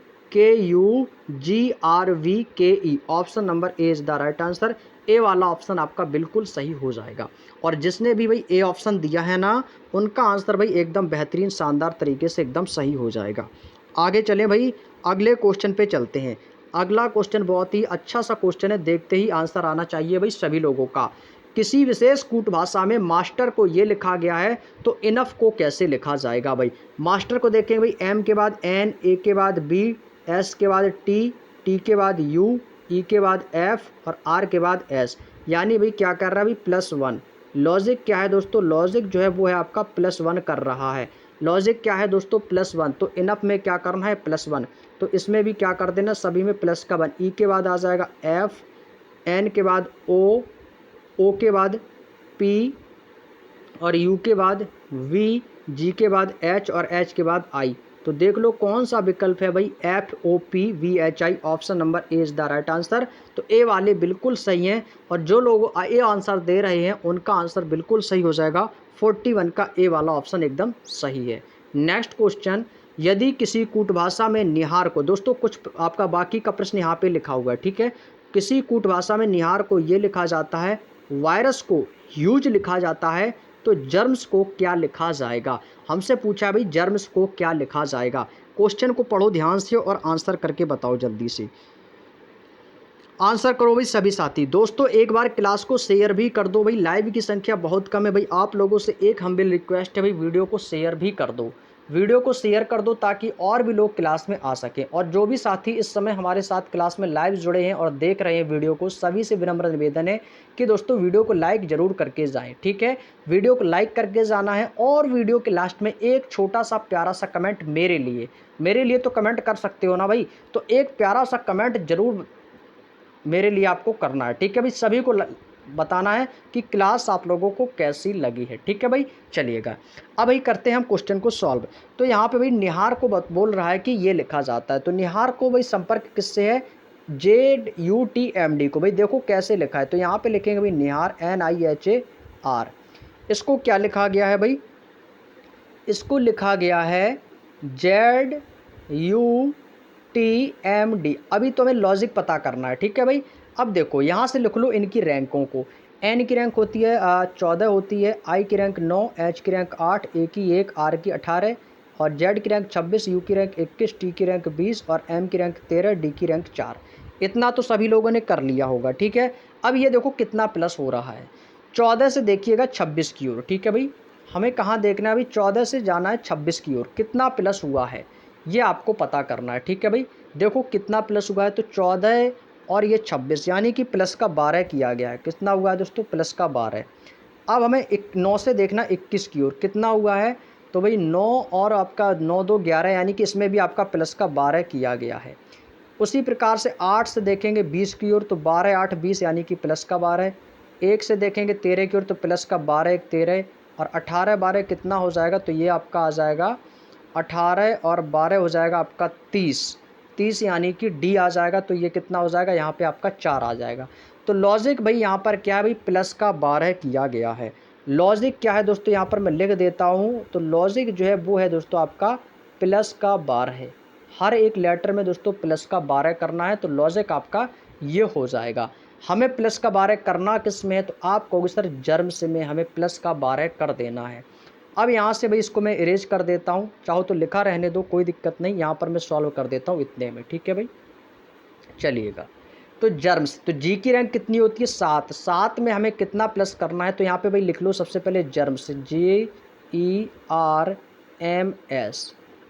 option number A is the right answer. A वाला ऑप्शन आपका बिल्कुल सही हो जाएगा। और जिसने भी भाई ए ऑप्शन दिया है ना, उनका आंसर भाई एकदम बेहतरीन शानदार तरीके से एकदम सही हो जाएगा। आगे चलें भाई, अगले क्वेश्चन पे चलते हैं। अगला क्वेश्चन बहुत ही अच्छा सा क्वेश्चन है, देखते ही आंसर आना चाहिए भाई सभी लोगों का। किसी विशेष कूट भाषा में मास्टर को ये लिखा गया है, तो इनफ को कैसे लिखा जाएगा भाई। मास्टर को देखेंगे भाई, एम के बाद एन, ए के बाद बी, एस के बाद टी, टी के बाद यू, ई के बाद एफ और आर के बाद एस। यानी भाई क्या कर रहा है भाई, +1। लॉजिक क्या है दोस्तों, लॉजिक जो है वो है आपका +1 कर रहा है। लॉजिक क्या है दोस्तों, +1। तो इनफ में क्या करना है, +1। तो इसमें भी क्या कर देना, सभी में प्लस का 1। ई के बाद आ जाएगा एफ, एन के बाद ओ, ओ के बाद पी और यू के बाद वी, जी के बाद एच और एच के बाद आई। तो देख लो कौन सा विकल्प है भाई, FOPVHI, option number A is the right answer. तो ए वाले बिल्कुल सही हैं, और जो लोग ए आंसर दे रहे हैं उनका आंसर बिल्कुल सही हो जाएगा। 41 का ए वाला ऑप्शन एकदम सही है। नेक्स्ट क्वेश्चन, यदि किसी कूटभाषा में निहार को, दोस्तों कुछ आपका बाकी का प्रश्न यहाँ पे लिखा हुआ है, ठीक है। किसी कूटभाषा में निहार को ये लिखा जाता है, वायरस को ह्यूज लिखा जाता है, तो जर्म्स को क्या लिखा जाएगा। हमसे पूछा भाई जर्म्स को क्या लिखा जाएगा। क्वेश्चन को पढ़ो ध्यान से और आंसर करके बताओ जल्दी से। आंसर करो भाई सभी साथी। दोस्तों एक बार क्लास को शेयर भी कर दो भाई, लाइव की संख्या बहुत कम है भाई। आप लोगों से एक हम्बल रिक्वेस्ट है भाई, वीडियो को शेयर भी कर दो, वीडियो को शेयर कर दो ताकि और भी लोग क्लास में आ सकें। और जो भी साथी इस समय हमारे साथ क्लास में लाइव जुड़े हैं और देख रहे हैं वीडियो को, सभी से विनम्र निवेदन है कि दोस्तों वीडियो को लाइक जरूर करके जाएं, ठीक है। वीडियो को लाइक करके जाना है, और वीडियो के लास्ट में एक छोटा सा प्यारा सा कमेंट मेरे लिए तो कमेंट कर सकते हो ना भाई, तो एक प्यारा सा कमेंट जरूर मेरे लिए आपको करना है, ठीक है भाई। सभी को बताना है कि क्लास आप लोगों को कैसी लगी है, ठीक है भाई। चलिएगा अब भाई करते हैं हम क्वेश्चन को सॉल्व। तो यहाँ पे भाई निहार को बोल रहा है कि ये लिखा जाता है, तो निहार को भाई संपर्क किससे है, ZUTMD को भाई देखो कैसे लिखा है, तो यहाँ पे लिखेंगे भाई निहार NIHAR। इसको क्या लिखा गया है भाई, इसको लिखा गया है ZUTMD। अभी तो हमें लॉजिक पता करना है, ठीक है भाई। अब देखो यहाँ से लिख लो इनकी रैंकों को। N की रैंक होती है 14 होती है, I की रैंक 9, H की रैंक 8, A की 1, R की 18 और Z की रैंक 26, U की रैंक 21, T की रैंक 20 और M की रैंक 13, D की रैंक 4। इतना तो सभी लोगों ने कर लिया होगा, ठीक है। अब ये देखो कितना प्लस हो रहा है, 14 से देखिएगा 26 की ओर, ठीक है भाई। हमें कहाँ देखना है अभी, 14 से जाना है 26 की ओर, कितना प्लस हुआ है ये आपको पता करना है, ठीक है भाई। देखो कितना प्लस हुआ है, तो 14 और ये 26 यानी कि प्लस का 12 किया गया है। कितना हुआ है दोस्तों, प्लस का 12। अब हमें 9 से देखना 21 की ओर, कितना हुआ है, तो भाई 9 और आपका 9 2 11 यानी कि इसमें भी आपका प्लस का 12 किया गया है। उसी प्रकार से 8 से देखेंगे 20 की ओर, तो 12 8 20 यानी कि प्लस का 12। 1 से देखेंगे 13 की ओर, तो प्लस का 12 1 13 और 18 12 कितना हो जाएगा, तो ये आपका आ जाएगा 18 और 12 हो जाएगा आपका 30। 30 यानी कि डी आ जाएगा, तो ये कितना हो जाएगा, यहाँ पे आपका 4 आ जाएगा। तो लॉजिक भाई यहाँ पर क्या है भाई, प्लस का 12 किया गया है। लॉजिक क्या है दोस्तों, यहाँ पर मैं लिख देता हूँ, तो लॉजिक जो है वो है दोस्तों आपका प्लस का 12 है। हर एक लेटर में दोस्तों प्लस का 12 करना है, तो लॉजिक आपका ये हो जाएगा। हमें प्लस का 12 करना किस में है, तो आप कहोगे सर जर्म से में हमें प्लस का 12 कर देना है। अब यहाँ से भाई इसको मैं इरेज कर देता हूँ, चाहो तो लिखा रहने दो कोई दिक्कत नहीं, यहाँ पर मैं सॉल्व कर देता हूँ इतने में, ठीक है भाई। चलिएगा, तो जर्म्स, तो जी की रैंक कितनी होती है 7। 7 में हमें कितना प्लस करना है, तो यहाँ पे भाई लिख लो सबसे पहले जर्म्स, JERMS।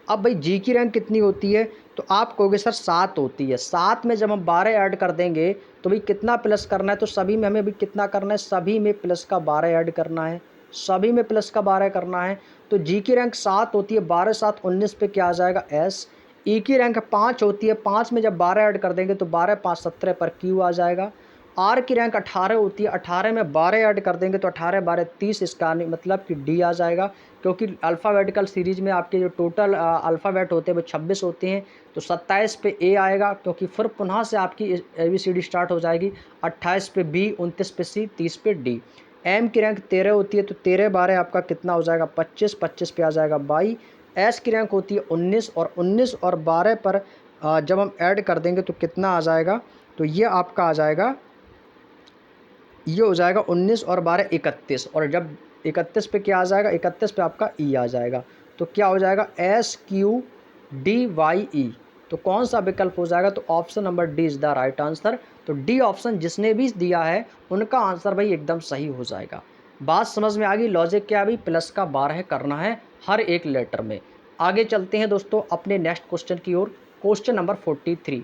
अब भाई जी की रैंक कितनी होती है, तो आप कहोगे सर 7 होती है। 7 में जब हम 12 ऐड कर देंगे तो भाई कितना प्लस करना है, तो सभी में हमें भी कितना करना है, सभी में प्लस का 12 ऐड करना है, सभी में प्लस का 12 करना है। तो जी की रैंक 7 होती है, 12 7 19 पे क्या आ जाएगा एस। ई की रैंक 5 होती है, 5 में जब 12 ऐड कर देंगे तो 12 5 17 पर क्यू आ जाएगा। आर की रैंक 18 होती है, 18 में 12 ऐड कर देंगे तो 18 12 30, इसका मतलब कि डी आ जाएगा। क्योंकि अल्फ़ाबेटिकल सीरीज में आपके जो टोटल अल्फ़ाबेट होते हैं वो 26 होते हैं, तो 27 पे ए आएगा, क्योंकि फिर पुनः से आपकी ABCD स्टार्ट हो जाएगी। 28 पे बी, 29 पे सी, 30 पे डी। एम की रैंक 13 होती है, तो 13 12 आपका कितना हो जाएगा 25, 25 पे आ जाएगा 22। एस की रैंक होती है 19 और 19 और 12 पर जब हम ऐड कर देंगे तो कितना आ जाएगा, तो ये आपका आ जाएगा, ये हो जाएगा 19 और 12 31। और जब 31 पे क्या आ जाएगा, 31 पे आपका ई आ जाएगा, तो क्या हो जाएगा SQDYE। तो कौन सा विकल्प हो जाएगा, तो option number D is the right answer. तो डी ऑप्शन जिसने भी दिया है उनका आंसर भाई एकदम सही हो जाएगा। बात समझ में आ गई, लॉजिक क्या है भाई, प्लस का 12 करना है हर एक लेटर में। आगे चलते हैं दोस्तों अपने नेक्स्ट क्वेश्चन की ओर। Question number 43।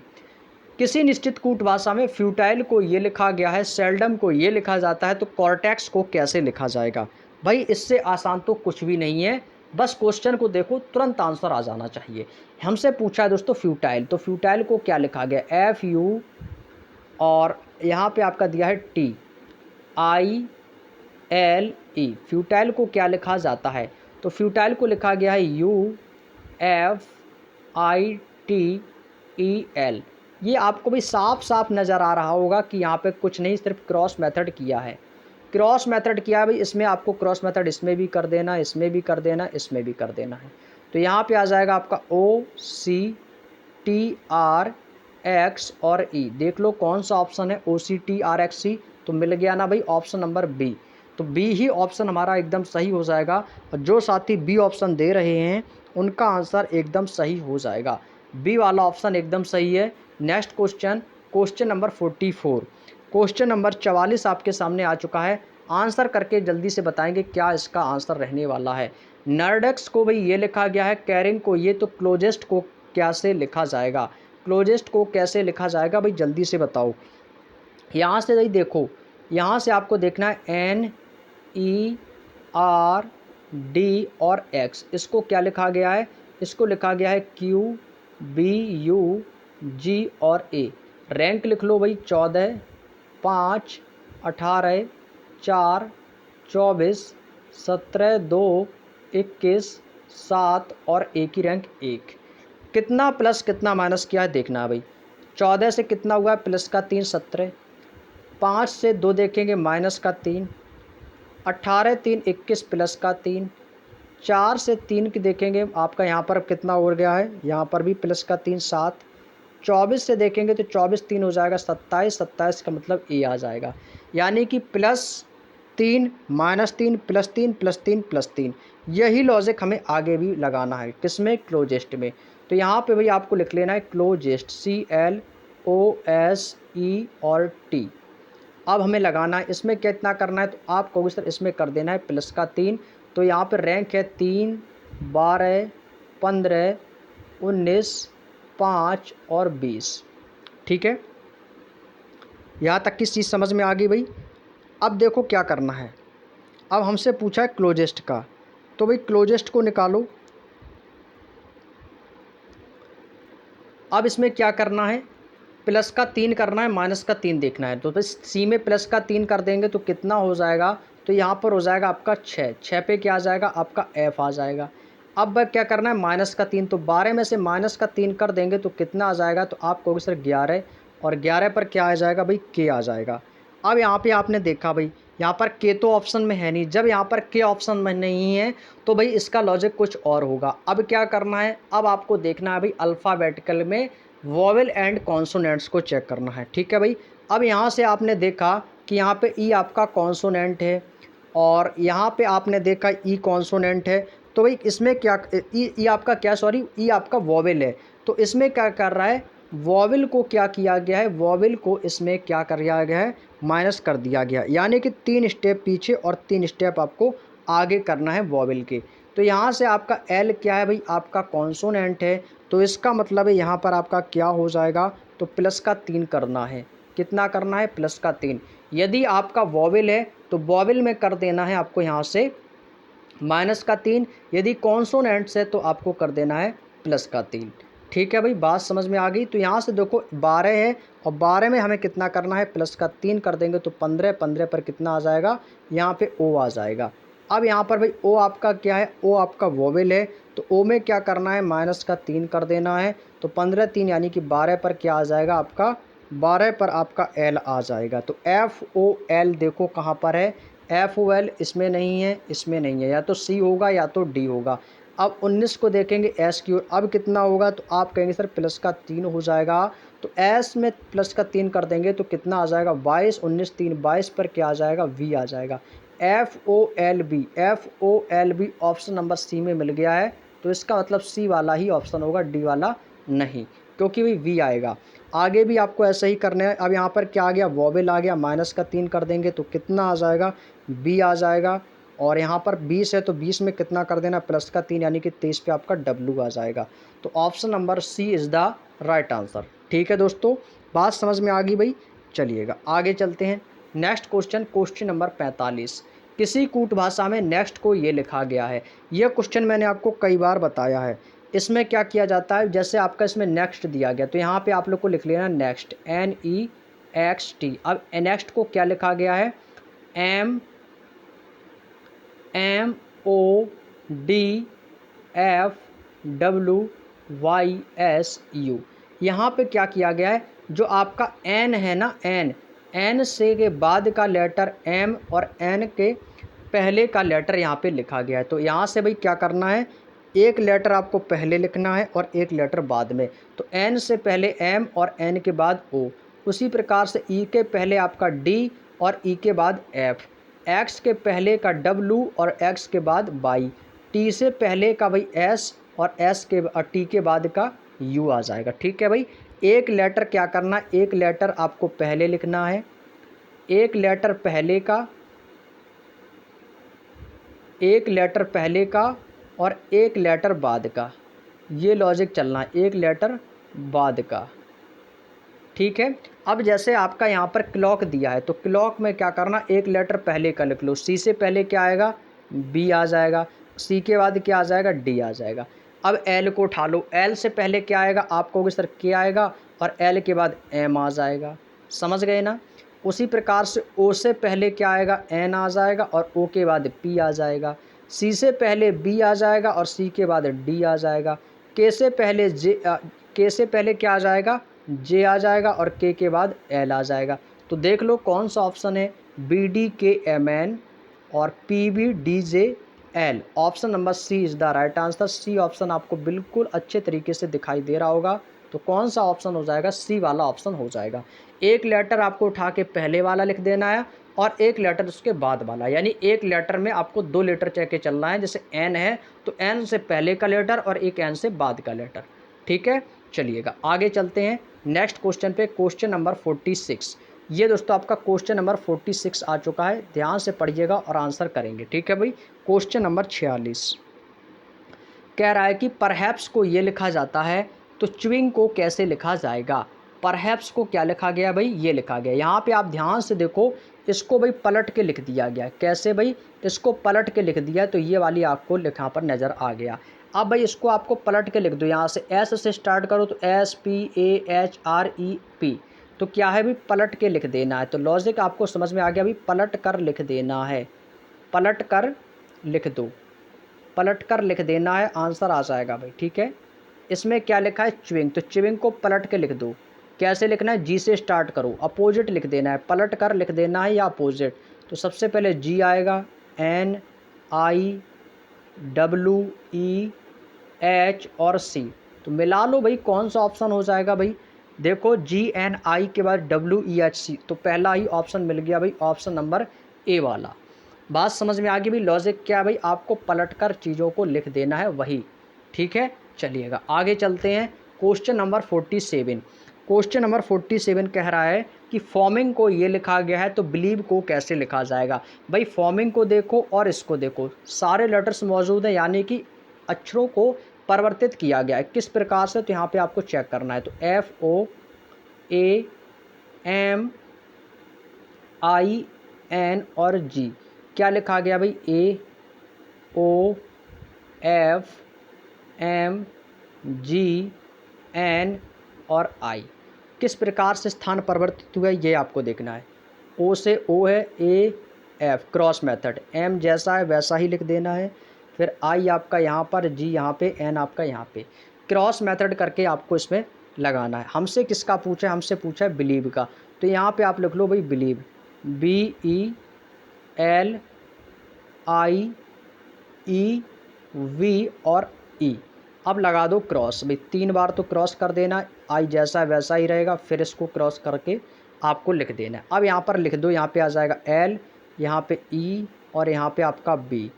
किसी निश्चित कूट भाषा में फ्यूटाइल को ये लिखा गया है, सेल्डम को ये लिखा जाता है, तो कॉर्टेक्स को कैसे लिखा जाएगा। भाई इससे आसान तो कुछ भी नहीं है, बस क्वेश्चन को देखो तुरंत आंसर आ जाना चाहिए। हमसे पूछा है दोस्तों फ्यूटाइल, तो फ्यूटाइल को क्या लिखा गया, FU और यहाँ पे आपका दिया है TILE। फ्यूटाइल को क्या लिखा जाता है, तो फ्यूटाइल को लिखा गया है UFITEL। ये आपको भी साफ साफ नज़र आ रहा होगा कि यहाँ पे कुछ नहीं, सिर्फ क्रॉस मेथड किया है। क्रॉस मेथड किया है भाई, इसमें आपको क्रॉस मेथड इसमें भी कर देना, इसमें भी कर देना, इसमें भी कर देना है। तो यहाँ पे आ जाएगा आपका OCTRX और E। देख लो कौन सा ऑप्शन है, OCTRXE, तो मिल गया ना भाई ऑप्शन नंबर बी। तो बी ही ऑप्शन हमारा एकदम सही हो जाएगा, और जो साथी बी ऑप्शन दे रहे हैं उनका आंसर एकदम सही हो जाएगा। बी वाला ऑप्शन एकदम सही है। Next question, question number 44। Question number 44 आपके सामने आ चुका है। आंसर करके जल्दी से बताएंगे क्या इसका आंसर रहने वाला है। नर्डेक्स को भाई ये लिखा गया है, कैरिंग को ये, तो क्लोजेस्ट को कैसे लिखा जाएगा, क्लोजेस्ट को कैसे लिखा जाएगा भाई जल्दी से बताओ। यहाँ से भाई देखो, यहाँ से आपको देखना है NERD और X, इसको क्या लिखा गया है, इसको लिखा गया है QBUG और A। रैंक लिख लो भाई 14 5 18 4 24 17 2 21 7 और A की रैंक 1। कितना प्लस कितना माइनस किया है देखना है भाई। 14 से कितना हुआ प्लस का 3 17, 5 से 2 देखेंगे माइनस का 3, 18 3 21 प्लस का 3, 4 से 3 की देखेंगे आपका यहाँ पर कितना हो गया है, यहाँ पर भी प्लस का 3 7, 24 से देखेंगे तो 24 3 हो जाएगा 27, 27 का मतलब ए आ जाएगा। यानी कि +3 -3 +3 +3 +3, यही लॉजिक हमें आगे भी लगाना है, किसमें, क्लोजेस्ट में। तो यहाँ पे भाई आपको लिख लेना है क्लोजेस्ट, CLOSE और T। अब हमें लगाना है, इसमें कितना करना है, तो आप कहोगे सर इसमें कर देना है प्लस का 3। तो यहाँ पर रैंक है 3 12 15 19 5 और 20। ठीक है, यहाँ तक की चीज़ समझ में आ गई भाई। अब देखो क्या करना है, अब हमसे पूछा है क्लोजेस्ट का, तो भाई क्लोजेस्ट को निकालो। अब इसमें क्या करना है, प्लस का 3 करना है, माइनस का 3 देखना है। तो बस सी में प्लस का 3 कर देंगे तो कितना हो जाएगा, तो यहाँ पर हो जाएगा आपका 6, 6 पे क्या आ जाएगा आपका एफ आ जाएगा। अब क्या करना है, माइनस का 3, तो 12 में से माइनस का 3 कर देंगे तो कितना आ जाएगा, तो आप कहोगे सर 11, और 11 पर क्या आ जाएगा भाई, के आ जाएगा। अब यहाँ पे आपने देखा भाई, यहाँ पर के तो ऑप्शन में है नहीं, जब यहाँ पर के ऑप्शन में नहीं है तो भाई इसका लॉजिक कुछ और होगा। अब क्या करना है, अब आपको देखना है भाई अल्फ़ाबेटिकल में वॉवेल एंड कॉन्सोनेंट्स को चेक करना है। ठीक है भाई, अब यहाँ से आपने देखा कि यहाँ पे ई आपका कॉन्सोनेंट है और यहाँ पे आपने देखा ई कॉन्सोनेंट है, तो भाई इसमें क्या ई आपका क्या, सॉरी ई आपका वॉवेल है, तो इसमें क्या कर रहा है, वॉवेल को क्या किया गया है, वॉवेल को इसमें क्या कर दिया गया है, माइनस कर दिया गया, यानी कि 3 स्टेप पीछे और 3 स्टेप आपको आगे करना है वॉवेल के। तो यहाँ से आपका एल क्या है भाई, आपका कॉन्सोनेंट है, तो इसका मतलब है यहाँ पर आपका क्या हो जाएगा, तो प्लस का 3 करना है, कितना करना है, प्लस का 3। यदि आपका वॉवेल है तो वॉवेल में कर देना है आपको यहाँ से माइनस का 3, यदि कॉन्सोनेंट्स है तो आपको कर देना है प्लस का 3। ठीक है भाई, बात समझ में आ गई। तो यहाँ से देखो 12 है और 12 में हमें कितना करना है, प्लस का 3 कर देंगे तो 15, 15 पर कितना आ जाएगा, यहाँ पे ओ आ जाएगा। अब यहाँ पर भाई ओ आपका क्या है, ओ आपका वोवेल है, तो ओ में क्या करना है, माइनस का 3 कर देना है, तो 15 3 यानी कि 12 पर क्या आ जाएगा आपका, 12 पर आपका एल आ जाएगा। तो एफ ओ एल देखो कहाँ पर है, एफ ओ एल इसमें नहीं है, इसमें नहीं है, या तो सी होगा या तो डी होगा। अब 19 को देखेंगे एस की ओर, अब कितना होगा, तो आप कहेंगे सर प्लस का 3 हो जाएगा, तो एस में प्लस का 3 कर देंगे तो कितना आ जाएगा, 22 19 3 22 पर क्या आ जाएगा, वी आ जाएगा। F O L B, F O L B option number C में मिल गया है, तो इसका मतलब सी वाला ही ऑप्शन होगा, डी वाला नहीं, क्योंकि भाई वी आएगा। आगे भी आपको ऐसे ही करना है। अब यहाँ पर क्या आ गया, वॉवेल आ गया, माइनस का 3 कर देंगे तो कितना आ जाएगा, बी आ जाएगा। और यहाँ पर 20 है तो 20 में कितना कर देना, प्लस का 3 यानी कि 23 पे आपका डब्लू आ जाएगा। तो option number C is the right answer. ठीक है दोस्तों, बात समझ में आ गई भाई। चलिएगा आगे चलते हैं। Next question, question number 45। किसी कूट भाषा में नेक्स्ट को ये लिखा गया है। यह क्वेश्चन मैंने आपको कई बार बताया है। इसमें क्या किया जाता है, जैसे आपका इसमें नेक्स्ट दिया गया तो यहाँ पे आप लोग को लिख लेना नेक्स्ट, NEXT। अब नेक्स्ट को क्या लिखा गया है, MODFWYSU। यहाँ पे क्या किया गया है, जो आपका एन है ना, एन से के बाद का लेटर एम और एन के पहले का लेटर यहाँ पे लिखा गया है। तो यहाँ से भाई क्या करना है, एक लेटर आपको पहले लिखना है और एक लेटर बाद में। तो एन से पहले एम और एन के बाद ओ, उसी प्रकार से ई के पहले आपका डी और ई के बाद एफ, एक्स के पहले का डब्लू और एक्स के बाद वाई, टी से पहले का भाई एस और एस के और टी के बाद का यू आ जाएगा। ठीक है भाई, एक लेटर क्या करना, एक लेटर आपको पहले लिखना है, एक लेटर पहले का, एक लेटर पहले का और एक लेटर बाद का, ये लॉजिक चलना है, एक लेटर बाद का। ठीक है, अब जैसे आपका यहाँ पर क्लॉक दिया है तो क्लॉक में क्या करना, एक लेटर पहले का लिख लो। सी से पहले क्या आएगा, बी आ जाएगा, सी के बाद क्या आ जाएगा, डी आ जाएगा। अब एल को उठा लो, एल से पहले क्या आएगा, आप कहोगे सर के आएगा, और एल के बाद एम आ जाएगा। समझ गए ना। उसी प्रकार से ओ से पहले क्या आएगा, एन आ जाएगा, और ओ के बाद पी आ जाएगा। सी से पहले बी आ जाएगा और सी के बाद डी आ जाएगा। के से पहले के से पहले क्या आ जाएगा, जे आ जाएगा और के बाद एल आ जाएगा। तो देख लो कौन सा ऑप्शन है, B D K M N और P B D J L. Option number C is the right answer. C option आपको बिल्कुल अच्छे तरीके से दिखाई दे रहा होगा। तो कौन सा ऑप्शन हो जाएगा, सी वाला ऑप्शन हो जाएगा। एक लेटर आपको उठा के पहले वाला लिख देना है और एक लेटर उसके बाद वाला, यानी एक लेटर में आपको 2 लेटर चेक के चलना है। जैसे एन है तो एन से पहले का लेटर और एक एन से बाद का लेटर। ठीक है, चलिएगा आगे चलते हैं नेक्स्ट क्वेश्चन पे। Question number 46। ये दोस्तों आपका क्वेश्चन नंबर 46 आ चुका है, ध्यान से पढ़िएगा और आंसर करेंगे। ठीक है भाई, क्वेश्चन नंबर 46 कह रहा है कि परहैप्स को ये लिखा जाता है तो च्युइंग को कैसे लिखा जाएगा। परहैप्स को क्या लिखा गया भाई, ये लिखा गया। यहाँ पे आप ध्यान से देखो, इसको भाई पलट के लिख दिया गया। कैसे भाई, इसको पलट के लिख दिया तो ये वाली आपको यहाँ पर नज़र आ गया। अब भाई इसको आपको पलट के लिख दो, यहाँ से एस से स्टार्ट करो तो S P A H R E P. तो क्या है भाई, पलट के लिख देना है। तो लॉजिक आपको समझ में आ गया भाई, पलट कर लिख देना है, पलट कर लिख दो, पलट कर लिख देना है, आंसर आ जाएगा भाई। ठीक है, इसमें क्या लिखा है, च्युइंग, तो च्युइंग को पलट के लिख दो। कैसे लिखना है, जी से स्टार्ट करो, अपोजिट लिख देना है, पलट कर लिख देना है या अपोजिट। तो सबसे पहले जी आएगा, N I W E H और सी। तो मिला लो भाई, कौन सा ऑप्शन हो जाएगा भाई। देखो जी एन आई के बाद डब्ल्यू ई एच सी, तो पहला ही ऑप्शन मिल गया भाई, ऑप्शन नंबर ए वाला। बात समझ में आ गई भाई, लॉजिक क्या है भाई, आपको पलटकर चीज़ों को लिख देना है वही। ठीक है, चलिएगा आगे चलते हैं। Question number 47। क्वेश्चन नंबर 47 कह रहा है कि फॉर्मिंग को ये लिखा गया है तो बिलीव को कैसे लिखा जाएगा। भाई फॉर्मिंग को देखो और इसको देखो, सारे लेटर्स मौजूद हैं, यानी कि अक्षरों को परिवर्तित किया गया है। किस प्रकार से, तो यहाँ पे आपको चेक करना है। तो F O A M I N और जी, क्या लिखा गया भाई, A O F M G N और आई। किस प्रकार से स्थान परिवर्तित हुआ है ये आपको देखना है। ओ से ओ है, A F cross method, M जैसा है वैसा ही लिख देना है, फिर आई आपका यहाँ पर, जी यहाँ पे, एन आपका यहाँ पे, क्रॉस मेथड करके आपको इसमें लगाना है। हमसे किसका पूछा है, हमसे पूछा है बिलीव का। तो यहाँ पे आप लिख लो भाई believe, B E L I E V और ई। अब लगा दो क्रॉस भाई, 3 बार तो क्रॉस कर देना, आई जैसा है वैसा ही रहेगा, फिर इसको क्रॉस करके आपको लिख देना है। अब यहाँ पर लिख दो, यहाँ पे आ जाएगा एल, यहाँ पे ई और यहाँ पे आपका बी,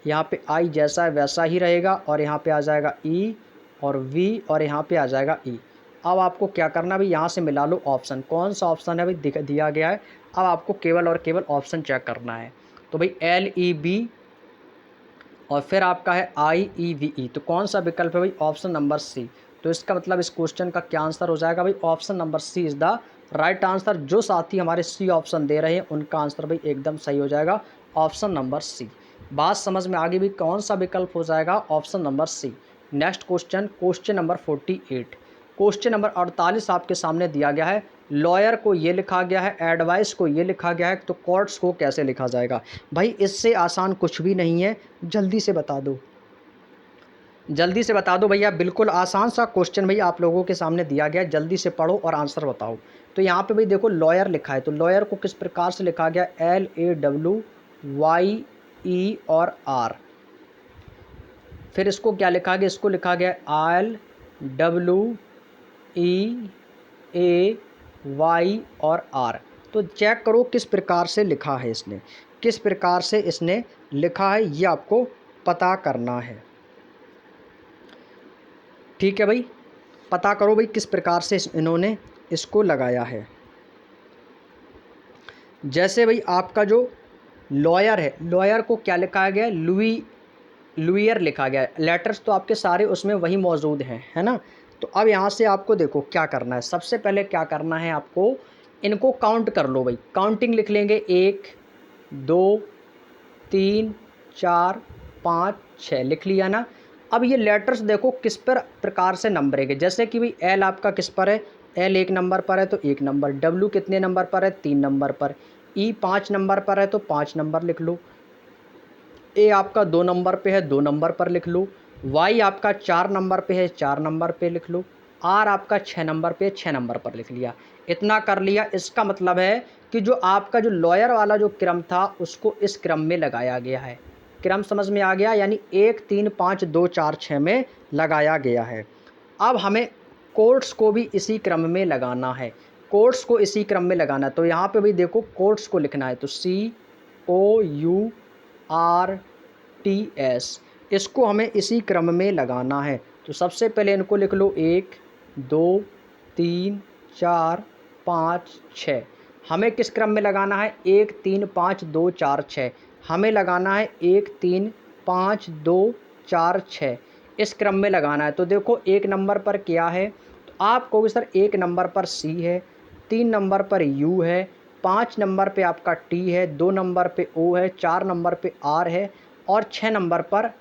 यहाँ पे आई जैसा है वैसा ही रहेगा और यहाँ पे आ जाएगा ई और वी और यहाँ पे आ जाएगा ई। अब आपको क्या करना है भाई, यहाँ से मिला लो ऑप्शन, कौन सा ऑप्शन है भाई, दिया गया है। अब आपको केवल और केवल ऑप्शन चेक करना है। तो भाई एल ई बी और फिर आपका है आई ई वी ई, तो कौन सा विकल्प है भाई, ऑप्शन नंबर सी। तो इसका मतलब इस क्वेश्चन का क्या आंसर हो जाएगा भाई, option number C is the right answer. जो साथी हमारे सी ऑप्शन दे रहे हैं उनका आंसर भाई एकदम सही हो जाएगा, ऑप्शन नंबर सी। बात समझ में आ गई भाई, कौन सा विकल्प हो जाएगा, option number C. Next question, question number 48। Question number 48 आपके सामने दिया गया है। लॉयर को ये लिखा गया है, एडवाइस को ये लिखा गया है, तो कोर्ट्स को कैसे लिखा जाएगा। भाई इससे आसान कुछ भी नहीं है, जल्दी से बता दो, जल्दी से बता दो भैया। बिल्कुल आसान सा क्वेश्चन भाई आप लोगों के सामने दिया गया है, जल्दी से पढ़ो और आंसर बताओ। तो यहाँ पे भाई देखो लॉयर लिखा है, तो लॉयर को किस प्रकार से लिखा गया, एल ए डब्ल्यू वाई ई और आर। फिर इसको क्या लिखा गया, इसको लिखा गया एल डब्ल्यू ई ए वाई और आर। तो चेक करो किस प्रकार से लिखा है इसने, किस प्रकार से इसने लिखा है ये आपको पता करना है। ठीक है भाई, पता करो भाई किस प्रकार से इन्होंने इसको लगाया है। जैसे भाई आपका जो लॉयर है, लॉयर को क्या लिखा गया है, लुइयर लिखा गया है। लेटर्स तो आपके सारे उसमें वही मौजूद हैं, है ना। तो अब यहाँ से आपको देखो क्या करना है, सबसे पहले क्या करना है आपको, इनको काउंट कर लो भाई, काउंटिंग लिख लेंगे, 1 2 3 4 5 6 लिख लिया ना। अब ये लेटर्स देखो किस प्रकार से नंबरिंग है, जैसे कि भाई एल आपका किस पर है, एल 1 नंबर पर है तो 1 नंबर, डब्ल्यू कितने नंबर पर है, 3 नंबर पर, ई 5 नंबर पर है तो 5 नंबर लिख लो, ए आपका 2 नंबर पे है 2 नंबर पर लिख लो, वाई आपका 4 नंबर पे है 4 नंबर पे लिख लो, आर आपका 6 नंबर पे 6 नंबर पर लिख लिया। इतना कर लिया, इसका मतलब है कि जो आपका जो लॉयर वाला जो क्रम था उसको इस क्रम में लगाया गया है। क्रम समझ में आ गया, यानी 1 3 5 2 4 6 में लगाया गया है। अब हमें कोट्स को भी इसी क्रम में लगाना है, कोट्स को इसी क्रम में लगाना है। तो यहाँ पे भी देखो कोट्स को लिखना है, तो COURTS, इसको हमें इसी क्रम में लगाना है। तो सबसे पहले इनको लिख लो 1 2 3 4 5 6। हमें किस क्रम में लगाना है? 1 3 5 2 4 6। हमें लगाना है 1 3 5 2 4 6, इस क्रम में लगाना है। तो देखो 1 नंबर पर क्या है, तो आप कहोगे सर 1 नंबर पर C है, 3 नंबर पर U है, 5 नंबर पे आपका T है, 2 नंबर पे O है, 4 नंबर पे R है और 6 नंबर पर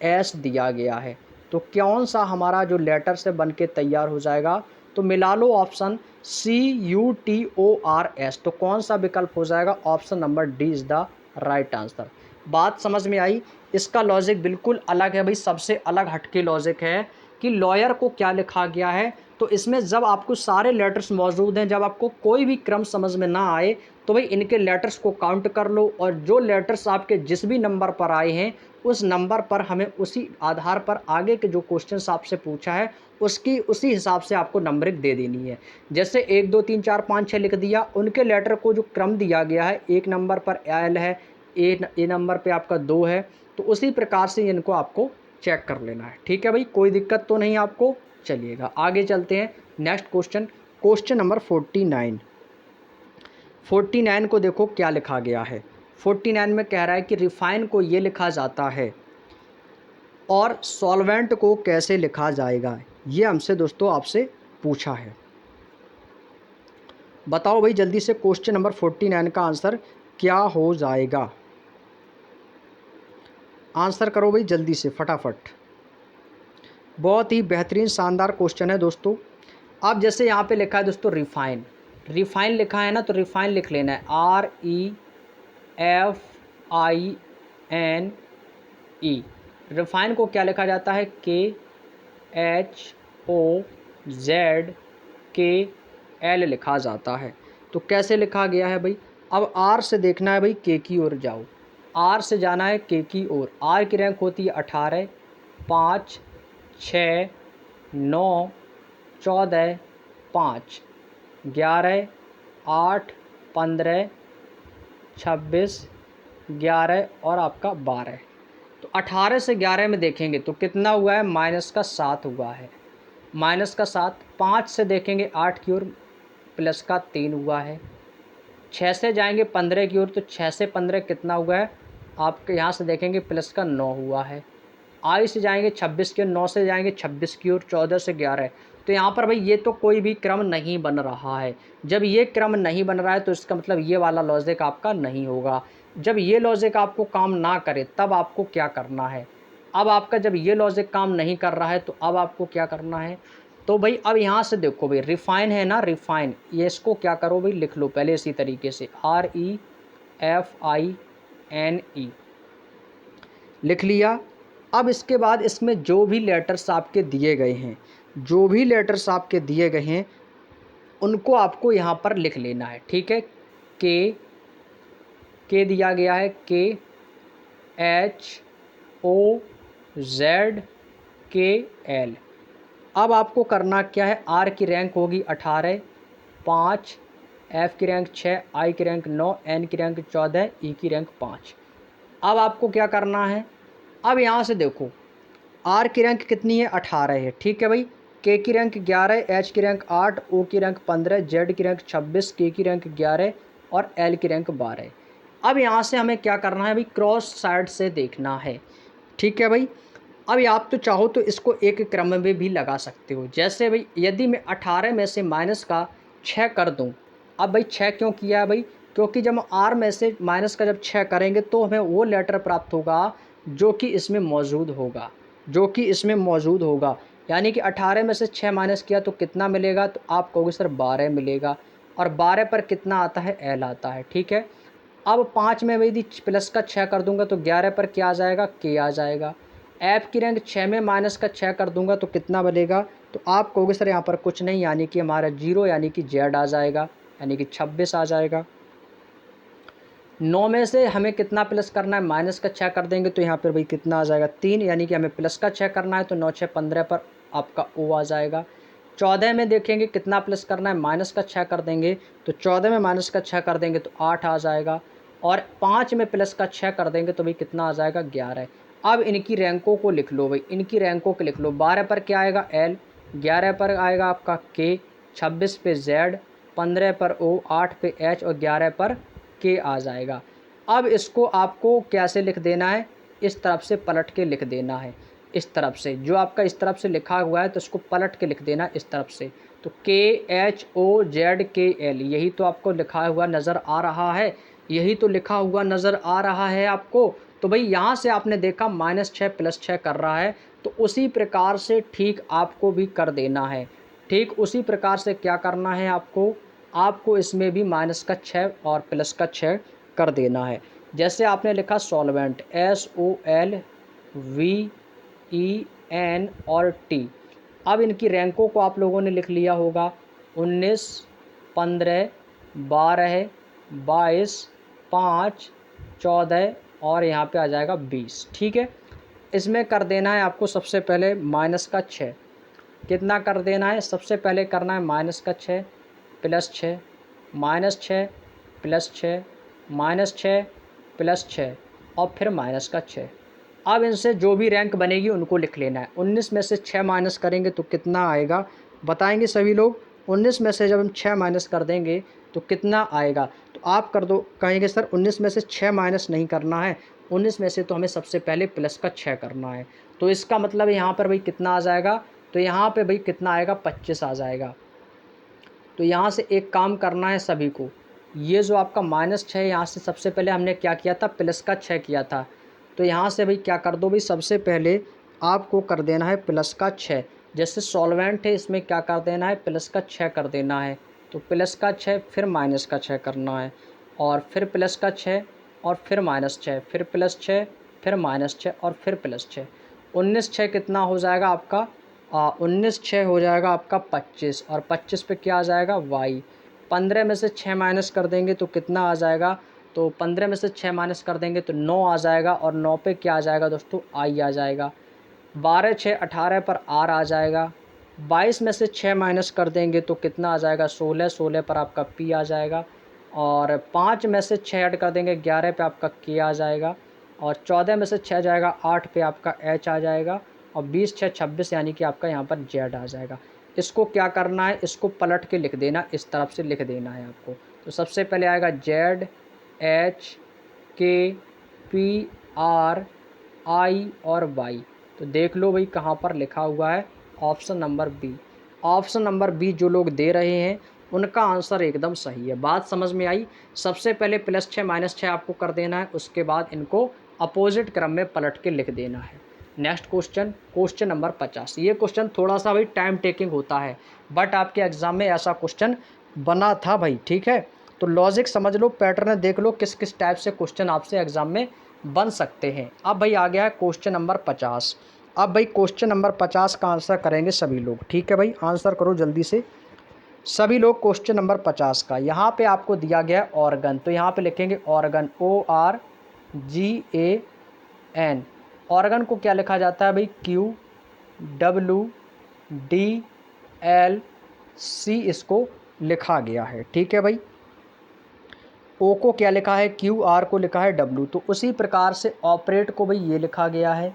S दिया गया है। तो कौन सा हमारा जो लेटर से बन के तैयार हो जाएगा? तो मिला लो ऑप्शन CUTORS। तो कौन सा विकल्प हो जाएगा? Option number D is the right answer. बात समझ में आई? इसका लॉजिक बिल्कुल अलग है भाई, सबसे अलग हटके लॉजिक है कि लॉयर को क्या लिखा गया है। तो इसमें जब आपको सारे लेटर्स मौजूद हैं, जब आपको कोई भी क्रम समझ में ना आए तो भाई इनके लेटर्स को काउंट कर लो, और जो लेटर्स आपके जिस भी नंबर पर आए हैं उस नंबर पर हमें उसी आधार पर आगे के जो क्वेश्चंस आपसे पूछा है उसकी उसी हिसाब से आपको नंबरिंग दे देनी है। जैसे 1 2 3 4 5 6 लिख दिया, उनके लेटर को जो क्रम दिया गया है, 1 नंबर पर एल है, ए नंबर पे आपका 2 है, तो उसी प्रकार से इनको आपको चेक कर लेना है। ठीक है भाई, कोई दिक्कत तो नहीं आपको? चलिएगा आगे चलते हैं। Next question, question number 49। 49 को देखो क्या लिखा गया है। 49 में कह रहा है कि रिफाइन को ये लिखा जाता है और सॉल्वेंट को कैसे लिखा जाएगा, ये हमसे दोस्तों आपसे पूछा है। बताओ भाई जल्दी से क्वेश्चन नंबर 49 का आंसर क्या हो जाएगा? आंसर करो भाई जल्दी से फटाफट। बहुत ही बेहतरीन शानदार क्वेश्चन है दोस्तों। अब जैसे यहाँ पे लिखा है दोस्तों रिफाइन, रिफाइन लिखा है ना, तो रिफाइन लिख लेना है REFINE। रिफाइन को क्या लिखा जाता है? KHOZKL लिखा जाता है। तो कैसे लिखा गया है भाई? अब R से देखना है भाई, K की ओर जाओ, R से जाना है K की ओर। R की रैंक होती है 18, 5 6 9 14 5 11 8 15 26 11 और आपका 12। तो 18 से 11 में देखेंगे तो कितना हुआ है? -7 हुआ है, -7। 5 से देखेंगे 8 की ओर, +3 हुआ है। 6 से जाएंगे 15 की ओर, तो 6 से 15 कितना हुआ है? आपके यहाँ से देखेंगे +9 हुआ है। आई से जाएंगे 26 की ओर, 9 से जाएंगे 26 की ओर, 14 से 11। तो यहाँ पर भाई ये तो कोई भी क्रम नहीं बन रहा है। जब ये क्रम नहीं बन रहा है तो इसका मतलब ये वाला लॉजिक आपका नहीं होगा। जब ये लॉजिक आपको काम ना करे तब आपको क्या करना है? अब आपका जब ये लॉजिक काम नहीं कर रहा है तो अब आपको क्या करना है? तो भाई अब यहाँ से देखो भाई, रिफाइन है ना, रिफाइन, ये इसको क्या करो भाई, लिख लो पहले इसी तरीके से, REFINE लिख लिया। अब इसके बाद इसमें जो भी लेटर्स आपके दिए गए हैं, जो भी लेटर्स आपके दिए गए हैं उनको आपको यहाँ पर लिख लेना है। ठीक है, के दिया गया है, KHOZKL। अब आपको करना क्या है? R की रैंक होगी 18, 5, F की रैंक 6, I की रैंक 9, N की रैंक 14, E की रैंक 5। अब आपको क्या करना है? अब यहाँ से देखो R की रैंक कितनी है? 18 है। ठीक है भाई, K की रैंक 11, H की रैंक 8, O की रैंक 15, Z की रैंक 26, K की रैंक 11 और L की रैंक 12। अब यहाँ से हमें क्या करना है भाई? क्रॉस साइड से देखना है। ठीक है भाई, अब आप तो चाहो तो इसको एक क्रम में भी लगा सकते हो। जैसे भाई यदि मैं 18 में से माइनस का 6 कर दूँ, अब भाई 6 क्यों किया है भाई? क्योंकि जब हम R में से माइनस का जब 6 करेंगे तो हमें वो लेटर प्राप्त होगा जो कि इसमें मौजूद होगा, जो कि इसमें मौजूद होगा। यानी कि 18 में से 6 माइनस किया तो कितना मिलेगा? तो आप कहोगे सर 12 मिलेगा, और 12 पर कितना आता है? L आता है। ठीक है, अब 5 में यदि प्लस का 6 कर दूंगा तो 11 पर क्या आ जाएगा? K आ जाएगा। एफ की रैंक 6 में माइनस का 6 कर दूंगा तो कितना बनेगा, तो आप कहोगे सर यहाँ पर कुछ नहीं, यानी कि हमारा 0 यानी कि जेड आ जाएगा, यानी कि 26 आ जाएगा। 9 में से हमें कितना प्लस करना है, माइनस का 6 कर देंगे तो यहाँ पर भाई कितना आ जाएगा 3, यानी कि हमें प्लस का 6 करना है तो 9 6 15 पर आपका ओ आ जाएगा। 14 में देखेंगे कितना प्लस करना है, माइनस का 6 कर देंगे तो 14 में माइनस का 6 कर देंगे तो 8 आ जाएगा, और 5 में प्लस का 6 कर देंगे तो भाई कितना आ जाएगा 11। अब इनकी रैंकों को लिख लो भाई, इनकी रैंकों को लिख लो। 12 पर क्या आएगा एल, 11 पर आएगा आपका के, 26 पे जेड, 15 पर ओ, 8 पे एच और 11 पर के आ जाएगा। अब इसको आपको कैसे लिख देना है, इस तरफ से पलट के लिख देना है। इस तरफ से जो आपका इस तरफ से लिखा हुआ है तो उसको पलट के लिख देना इस तरफ से। तो के एच ओ जेड के एल, यही तो आपको लिखा हुआ नज़र आ रहा है, यही तो लिखा हुआ नज़र आ रहा है आपको। तो भाई यहाँ से आपने देखा -6 + 6 कर रहा है, तो उसी प्रकार से ठीक आपको भी कर देना है। ठीक उसी प्रकार से क्या करना है आपको, आपको इसमें भी -6 और +6 कर देना है। जैसे आपने लिखा सॉल्वेंट SOLVEN और टी। अब इनकी रैंकों को आप लोगों ने लिख लिया होगा, 19 15 12 22 5 14 और यहाँ पे आ जाएगा 20। ठीक है, इसमें कर देना है आपको सबसे पहले -6। कितना कर देना है, सबसे पहले करना है -6 +6 -6 +6 -6 +6 और फिर -6। अब इनसे जो भी रैंक बनेगी उनको लिख लेना है। 19 में से 6 माइनस करेंगे तो कितना आएगा, बताएंगे सभी लोग। 19 में से जब हम 6 माइनस कर देंगे तो कितना आएगा, तो आप कर दो, कहेंगे सर 19 में से 6 माइनस नहीं करना है, 19 में से तो हमें सबसे पहले प्लस का 6 करना है। तो इसका मतलब यहाँ पर भाई कितना आ जाएगा, तो यहाँ पे भाई कितना आएगा 25 आ जाएगा। तो यहाँ से एक काम करना है सभी को, ये जो आपका -6 यहाँ से सबसे पहले हमने क्या किया था, प्लस का 6 किया था। तो यहाँ से भाई क्या कर दो भाई, सबसे पहले आपको कर देना है प्लस का 6। जैसे सॉल्वेंट है इसमें क्या कर देना है, प्लस का 6 कर देना है। तो प्लस का 6 फिर माइनस का 6 करना है, और फिर प्लस का 6 और फिर -6, फिर +6 फिर -6 और फिर +6। 19 6 कितना हो जाएगा आपका, 19 6 हो जाएगा आपका 25, और 25 पे क्या आ जाएगा वाई। 15 में से 6 माइनस कर देंगे तो कितना आ जाएगा, तो 15 में से 6 माइनस कर देंगे तो 9 आ जाएगा, और 9 पे क्या आ जाएगा दोस्तों, आई आ जाएगा। 12 6 18 पर आर आ जाएगा। 22 में से 6 माइनस कर देंगे तो कितना आ जाएगा 16, 16 पर आपका पी आ जाएगा। और 5 में से 6 ऐड कर देंगे 11 पे आपका के आ जाएगा। और 14 में से 6 जाएगा 8 पे आपका एच आ जाएगा। और 20 6 26 यानी कि आपका यहाँ पर जेड आ जाएगा। इसको क्या करना है, इसको पलट के लिख देना, इस तरफ से लिख देना है आपको। तो सबसे पहले आएगा जेड एच के पी आर आई और वाई। तो देख लो भाई कहाँ पर लिखा हुआ है, option number B. Option number B जो लोग दे रहे हैं उनका आंसर एकदम सही है। बात समझ में आई। सबसे पहले +6 -6 आपको कर देना है, उसके बाद इनको अपोजिट क्रम में पलट के लिख देना है। Next question, question number 50। ये क्वेश्चन थोड़ा सा भाई टाइम टेकिंग होता है, बट आपके एग्जाम में ऐसा क्वेश्चन बना था भाई। ठीक है, तो लॉजिक समझ लो, पैटर्न देख लो, किस किस टाइप से क्वेश्चन आपसे एग्जाम में बन सकते हैं। अब भाई आ गया है क्वेश्चन नंबर 50। अब भाई क्वेश्चन नंबर 50 का आंसर करेंगे सभी लोग। ठीक है भाई, आंसर करो जल्दी से सभी लोग। क्वेश्चन नंबर 50 का यहाँ पे आपको दिया गया है ऑर्गन, तो यहाँ पे लिखेंगे ऑर्गन, ORGAN। ऑर्गन को क्या लिखा जाता है भाई, QWDLC इसको लिखा गया है। ठीक है भाई, ओ को क्या लिखा है, QR को लिखा है W। तो उसी प्रकार से ऑपरेट को भाई ये लिखा गया है।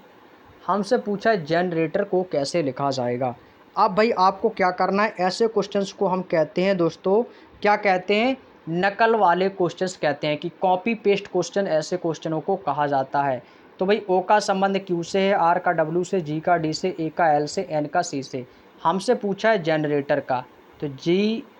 हमसे पूछा है जनरेटर को कैसे लिखा जाएगा। अब भाई आपको क्या करना है, ऐसे क्वेश्चंस को हम कहते हैं दोस्तों, क्या कहते हैं, नकल वाले क्वेश्चंस कहते हैं, कि कॉपी पेस्ट क्वेश्चन ऐसे क्वेश्चनों को कहा जाता है। तो भाई ओ का संबंध Q से है, R का W से, G का D से, A का L से, N का C से। हमसे पूछा है जनरेटर का, तो GENERATOR।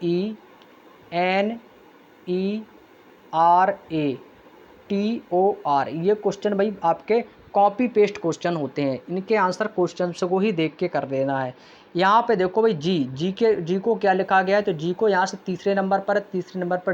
ये क्वेश्चन भाई आपके कॉपी पेस्ट क्वेश्चन होते हैं, इनके आंसर क्वेश्चन को ही देख के कर देना है। यहाँ पे देखो भाई जी को क्या लिखा गया है, तो जी को यहाँ से तीसरे नंबर पर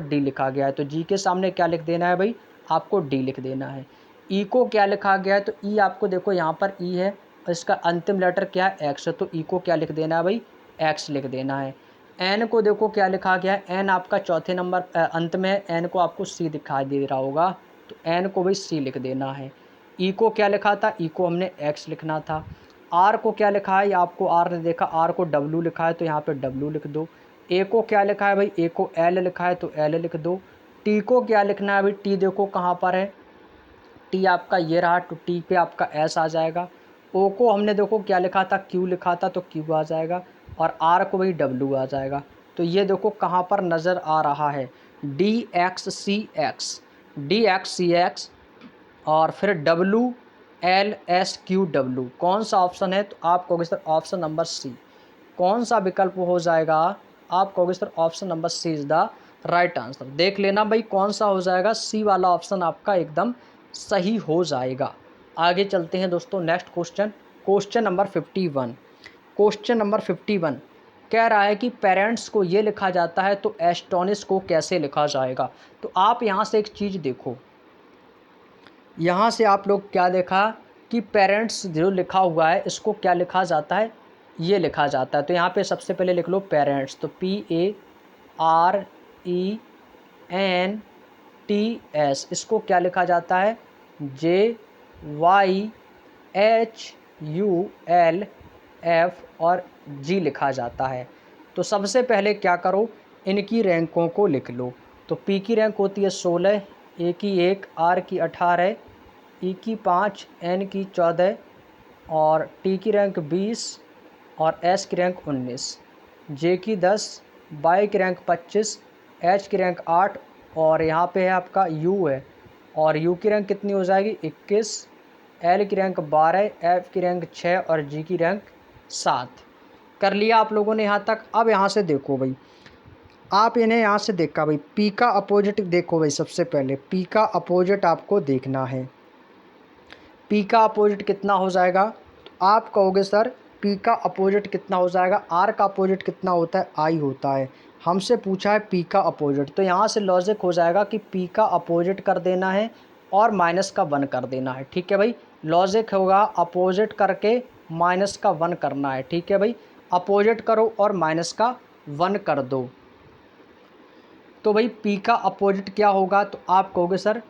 डी लिखा गया है, तो जी के सामने क्या लिख देना है भाई, आपको डी लिख देना है। ई को क्या लिखा गया है, तो ई आपको देखो यहाँ पर ई है और इसका अंतिम लेटर क्या है, एक्स है, तो ई को क्या लिख देना है भाई, एक्स लिख देना है। एन को देखो क्या लिखा गया है, एन आपका चौथे नंबर अंत में है, एन को आपको सी दिखाई दे रहा होगा, तो एन को भाई सी लिख देना है। ई को क्या लिखा था, ई को हमने एक्स लिखना था। आर को क्या लिखा है, आपको आर ने देखा, आर को डब्लू लिखा है तो यहाँ पे डब्लू लिख दो। ए को क्या लिखा है भाई, ए को एल लिखा है तो एल लिख दो। टी को क्या लिखना है भाई, टी देखो कहाँ पर है, टी आपका ये रहा, तो टी पे आपका एस आ जाएगा। ओ को हमने देखो क्या लिखा था, क्यू लिखा था तो क्यू आ जाएगा, और आर को भाई डब्लू आ जाएगा। तो ये देखो कहाँ पर नज़र आ रहा है, डी एक्स सी एक्स, डी एक्स सी एक्स, और फिर W L S Q W. कौन सा ऑप्शन है, तो आप कहोगे सर ऑप्शन नंबर सी। कौन सा विकल्प हो जाएगा, आप कहोगे sir option number C is the right answer. देख लेना भाई कौन सा हो जाएगा, सी वाला ऑप्शन आपका एकदम सही हो जाएगा। आगे चलते हैं दोस्तों, next question, question number 51। Question number 51 कह रहा है कि पेरेंट्स को ये लिखा जाता है तो एस्टोनिश को कैसे लिखा जाएगा। तो आप यहाँ से एक चीज़ देखो, यहाँ से आप लोग क्या देखा कि पेरेंट्स जो लिखा हुआ है इसको क्या लिखा जाता है, ये लिखा जाता है। तो यहाँ पे सबसे पहले लिख लो पेरेंट्स, तो PARENTS, इसको क्या लिखा जाता है, JYHULF और G लिखा जाता है। तो सबसे पहले क्या करो, इनकी रैंकों को लिख लो। तो P की रैंक होती है 16, A की 1, R की 18, E की 5, N की 14, और T की रैंक 20 और S की रैंक 19, J की 10, Y की रैंक 25, H की रैंक 8, और यहाँ पे है आपका U है, और U की रैंक कितनी हो जाएगी 21, L की रैंक 12, F की रैंक 6 और G की रैंक 7। कर लिया आप लोगों ने यहाँ तक। अब यहाँ से देखो भाई, आप इन्हें यहाँ से देखा भाई, P का अपोजिट देखो भाई, सबसे पहले P का अपोजिट आपको देखना है। P का अपोजिट कितना हो जाएगा, तो आप कहोगे सर P का अपोजिट कितना हो जाएगा, R का अपोजिट कितना होता है, I होता है। हमसे पूछा है P का अपोजिट, तो यहाँ से लॉजिक हो जाएगा कि P का अपोजिट कर देना है और माइनस का 1 कर देना है। ठीक है भाई, लॉजिक होगा अपोजिट करके माइनस का 1 करना है। ठीक है भाई, अपोजिट करो और माइनस का 1 कर दो। तो भाई P का अपोजिट क्या होगा, तो आप कहोगे सर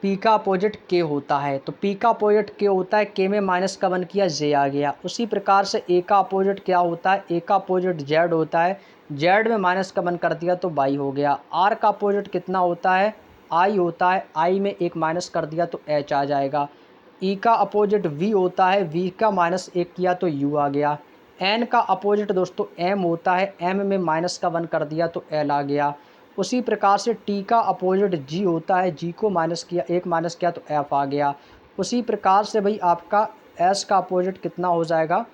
P का अपोजिट K होता है। तो P का अपोजिट K होता है, K में माइनस का 1 किया, J आ गया। उसी प्रकार से A का अपोजिट क्या होता है, A का अपोजिट Z होता है, Z में माइनस का 1 कर दिया तो Y हो गया। R का अपोजिट कितना होता है, I होता है, I में एक माइनस कर दिया तो H आ जाएगा। E का अपोजिट V होता है, V का माइनस 1 किया तो U आ गया। N का अपोजिट दोस्तों M होता है, M में माइनस का 1 कर दिया तो L आ गया। उसी प्रकार से T का अपोजिट G होता है, G को माइनस किया, एक माइनस किया तो F आ गया। उसी प्रकार से भाई आपका S का अपोजिट कितना हो जाएगा,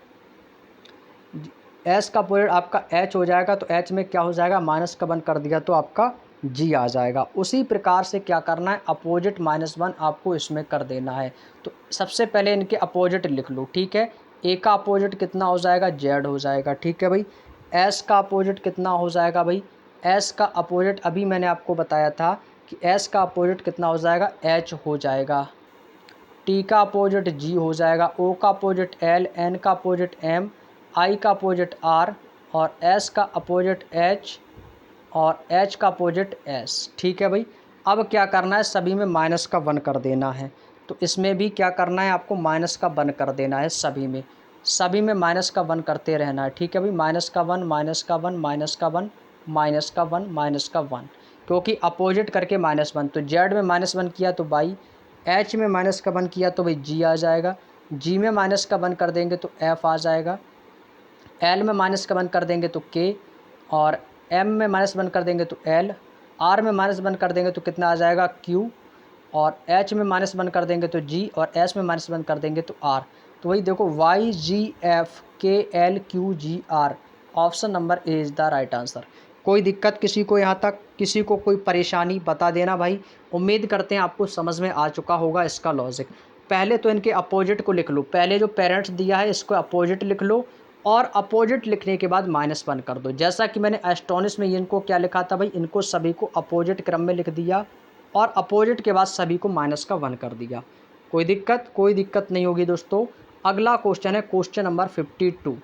S का अपोजिट आपका H हो जाएगा, तो H में क्या हो जाएगा, माइनस का 1 कर दिया तो आपका G आ जाएगा। उसी प्रकार से क्या करना है, अपोजिट -1 आपको इसमें कर देना है। तो सबसे पहले इनके अपोजिट लिख लो। ठीक है, A का अपोजिट कितना हो जाएगा, Z हो जाएगा। ठीक है भाई, S का अपोजिट कितना हो जाएगा भाई, S का अपोजिट अभी मैंने आपको बताया था कि S का अपोजिट कितना हो जाएगा, H हो जाएगा। T का अपोजिट G हो जाएगा, O का अपोजिट L, N का अपोजिट M, I का अपोजिट R, और S का अपोजिट H, और H का अपोजिट S। ठीक है भाई, अब क्या करना है, सभी में माइनस का 1 कर देना है। तो इसमें भी क्या करना है, आपको माइनस का 1 कर देना है। सभी में माइनस का 1 करते रहना है। ठीक है भाई, माइनस का 1, माइनस का 1, माइनस का 1, माइनस का 1, माइनस का 1, क्योंकि अपोजिट करके -1। तो Z में -1 किया तो Y, H में माइनस का 1 किया तो भाई G आ जाएगा, G में माइनस का 1 कर देंगे तो F आ जाएगा, L में माइनस का 1 कर देंगे तो K, और M में -1 कर देंगे तो L, R में -1 कर देंगे तो कितना आ जाएगा Q, और H में -1 कर देंगे तो G, और S में -1 कर देंगे तो R। तो वही देखो Y G F K L Q G R, option number A is the right answer. कोई दिक्कत किसी को, यहाँ तक किसी को कोई परेशानी बता देना भाई। उम्मीद करते हैं आपको समझ में आ चुका होगा इसका लॉजिक। पहले तो इनके अपोजिट को लिख लो, पहले जो पेरेंट्स दिया है इसको अपोजिट लिख लो, और अपोजिट लिखने के बाद -1 कर दो। जैसा कि मैंने एस्टोनिश में इनको क्या लिखा था भाई, इनको सभी को अपोजिट क्रम में लिख दिया, और अपोजिट के बाद सभी को माइनस का 1 कर दिया। कोई दिक्कत नहीं होगी दोस्तों। अगला क्वेश्चन है क्वेश्चन नंबर 52।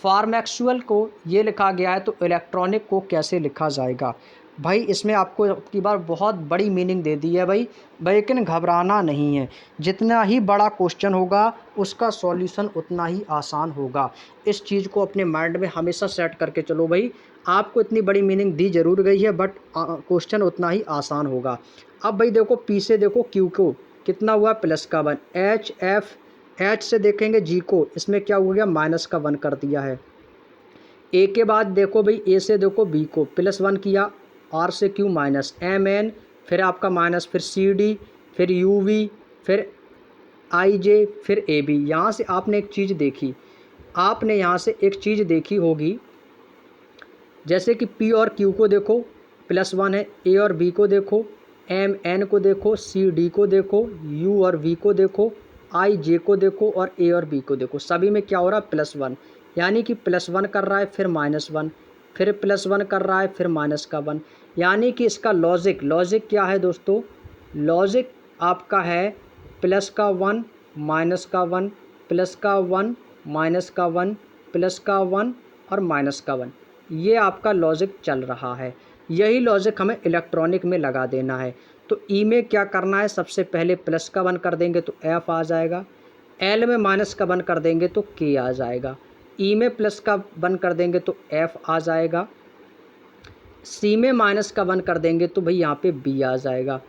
फार्मैक्चुअल को ये लिखा गया है तो इलेक्ट्रॉनिक को कैसे लिखा जाएगा। भाई इसमें आपको की बार बहुत बड़ी मीनिंग दे दी है भाई, लेकिन घबराना नहीं है। जितना ही बड़ा क्वेश्चन होगा उसका सॉल्यूशन उतना ही आसान होगा। इस चीज़ को अपने माइंड में हमेशा सेट करके चलो भाई। आपको इतनी बड़ी मीनिंग दी जरूर गई है बट क्वेश्चन उतना ही आसान होगा। अब भाई देखो पी से देखो क्यू को कितना हुआ प्लस का 1, एच से देखेंगे जी को, इसमें क्या हो गया माइनस का 1 कर दिया है। ए के बाद देखो भाई ए से देखो बी को +1 किया, आर से क्यू माइनस एम एन, फिर आपका माइनस, फिर सी डी, फिर यू वी, फिर आई जे, फिर ए बी। यहाँ से आपने एक चीज़ देखी, आपने यहाँ से एक चीज़ देखी होगी, जैसे कि पी और क्यू को देखो +1 है, ए और बी को देखो, एम एन को देखो, सी डी को देखो, यू और वी को देखो, आई जे को देखो और ए और बी को देखो। सभी में क्या हो रहा है +1, यानी कि +1 कर रहा है फिर -1, फिर +1 कर रहा है फिर माइनस का 1। यानी कि इसका लॉजिक क्या है दोस्तों, लॉजिक आपका है प्लस का 1 माइनस का 1, प्लस का 1 माइनस का 1, प्लस का 1 और माइनस का 1। ये आपका लॉजिक चल रहा है। यही लॉजिक हमें इलेक्ट्रॉनिक में लगा देना है। तो ई में क्या करना है, सबसे पहले प्लस का 1 कर देंगे तो एफ आ जाएगा, एल में माइनस का 1 कर देंगे तो के आ जाएगा, ई में प्लस का 1 कर देंगे तो एफ आ जाएगा, सी में माइनस का 1 कर देंगे तो भाई यहाँ पे बी आ जाएगा,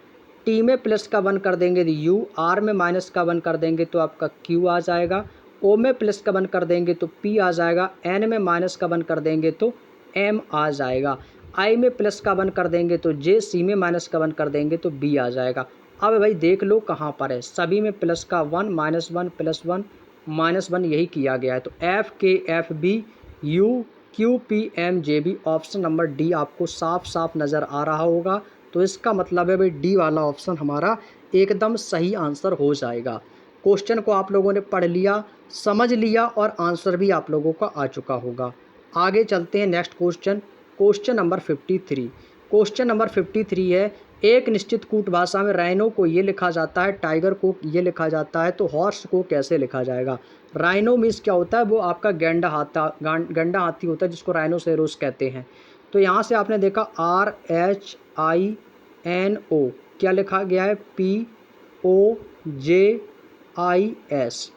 टी में प्लस का 1 कर देंगे तो यू, आर में माइनस का 1 कर देंगे तो आपका क्यू आ जाएगा, ओ में प्लस का 1 कर देंगे तो पी आ जाएगा, एन में माइनस का 1 कर देंगे तो एम आ जाएगा, आई में प्लस का 1 कर देंगे तो जे, सी में माइनस का 1 कर देंगे तो बी आ जाएगा। अब भाई देख लो कहाँ पर है, सभी में प्लस का 1 -1 +1 -1 यही किया गया है। तो F K F B U Q P M J B, option number D आपको साफ साफ नज़र आ रहा होगा। तो इसका मतलब है भाई डी वाला ऑप्शन हमारा एकदम सही आंसर हो जाएगा। क्वेश्चन को आप लोगों ने पढ़ लिया, समझ लिया और आंसर भी आप लोगों का आ चुका होगा। आगे चलते हैं next question, question number 53। Question number 53 है, एक निश्चित कूट भाषा में राइनो को ये लिखा जाता है, टाइगर को ये लिखा जाता है, तो हॉर्स को कैसे लिखा जाएगा। राइनो मीन्स क्या होता है, वो आपका गैंडा हाथी होता है जिसको राइनोसेरोस कहते हैं। तो यहाँ से आपने देखा RHINO क्या लिखा गया है, POJIS।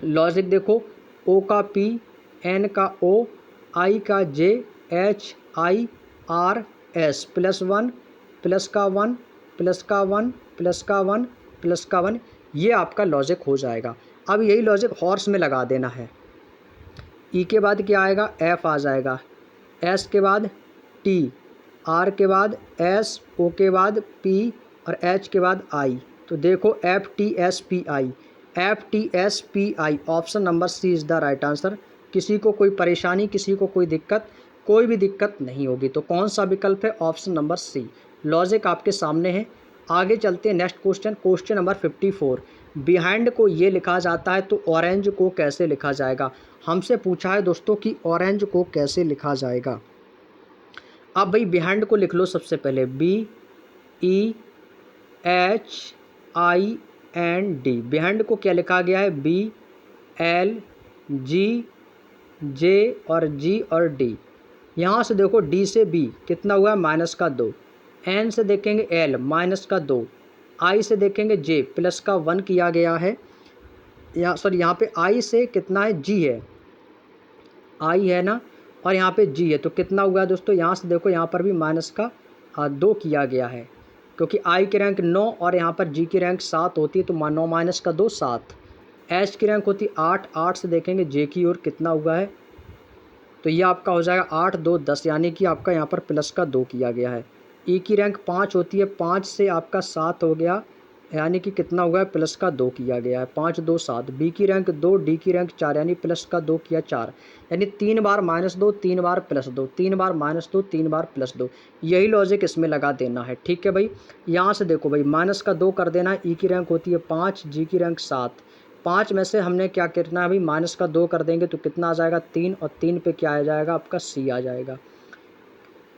लॉजिक देखो, O का P, N का O, I का J, HIRS, +1 प्लस का 1 प्लस का 1 प्लस का 1 प्लस का 1, ये आपका लॉजिक हो जाएगा। अब यही लॉजिक हॉर्स में लगा देना है। ई के बाद क्या आएगा, एफ आ जाएगा, एस के बाद टी, आर के बाद एस, ओ के बाद पी और एच के बाद आई। तो देखो FTSPI, FTSPI, option number C is the right answer. किसी को कोई परेशानी, किसी को कोई दिक्कत, कोई भी दिक्कत नहीं होगी। तो कौन सा विकल्प है, ऑप्शन नंबर सी। लॉजिक आपके सामने है। आगे चलते हैं next question, question number 54। Behind को ये लिखा जाता है तो ऑरेंज को कैसे लिखा जाएगा। हमसे पूछा है दोस्तों कि ऑरेंज को कैसे लिखा जाएगा। अब भाई बिहाइंड को लिख लो सबसे पहले, BEHIND। बिहाइंड को क्या लिखा गया है, BLGJ और G और D। यहाँ से देखो D से B कितना हुआ है, -2, N से देखेंगे L -2, I से देखेंगे J प्लस का 1 किया गया है। यहाँ पे I से कितना है, G है, I है ना, और यहाँ पे G है, तो कितना हुआ है दोस्तों, यहाँ से देखो यहाँ पर भी -2 किया गया है, क्योंकि I की रैंक 9 और यहाँ पर G की रैंक 7 होती है, तो 9 - 2 7। H की रैंक होती है 8, 8 से देखेंगे J की ओर कितना हुआ है, तो ये आपका हो जाएगा 8 2 10, यानी कि आपका यहाँ पर प्लस का 2 किया गया है। ई की रैंक 5 होती है, 5 से आपका 7 हो गया, यानी कि कितना हुआ है, प्लस का 2 किया गया है, 5 2 7। बी की रैंक 2, डी की रैंक 4, यानी प्लस का 2 किया 4, यानी 3 बार -2 3 बार +2, 3 बार -2 3 बार +2। यही लॉजिक इसमें लगा देना है, ठीक है भाई। यहाँ से देखो भाई -2 कर देना है। ई की रैंक होती है 5, जी की रैंक 7, 5 में से हमने क्या करना है भाई, -2 कर देंगे तो कितना आ जाएगा, 3, और 3 पे क्या आ जाएगा आपका सी आ जाएगा।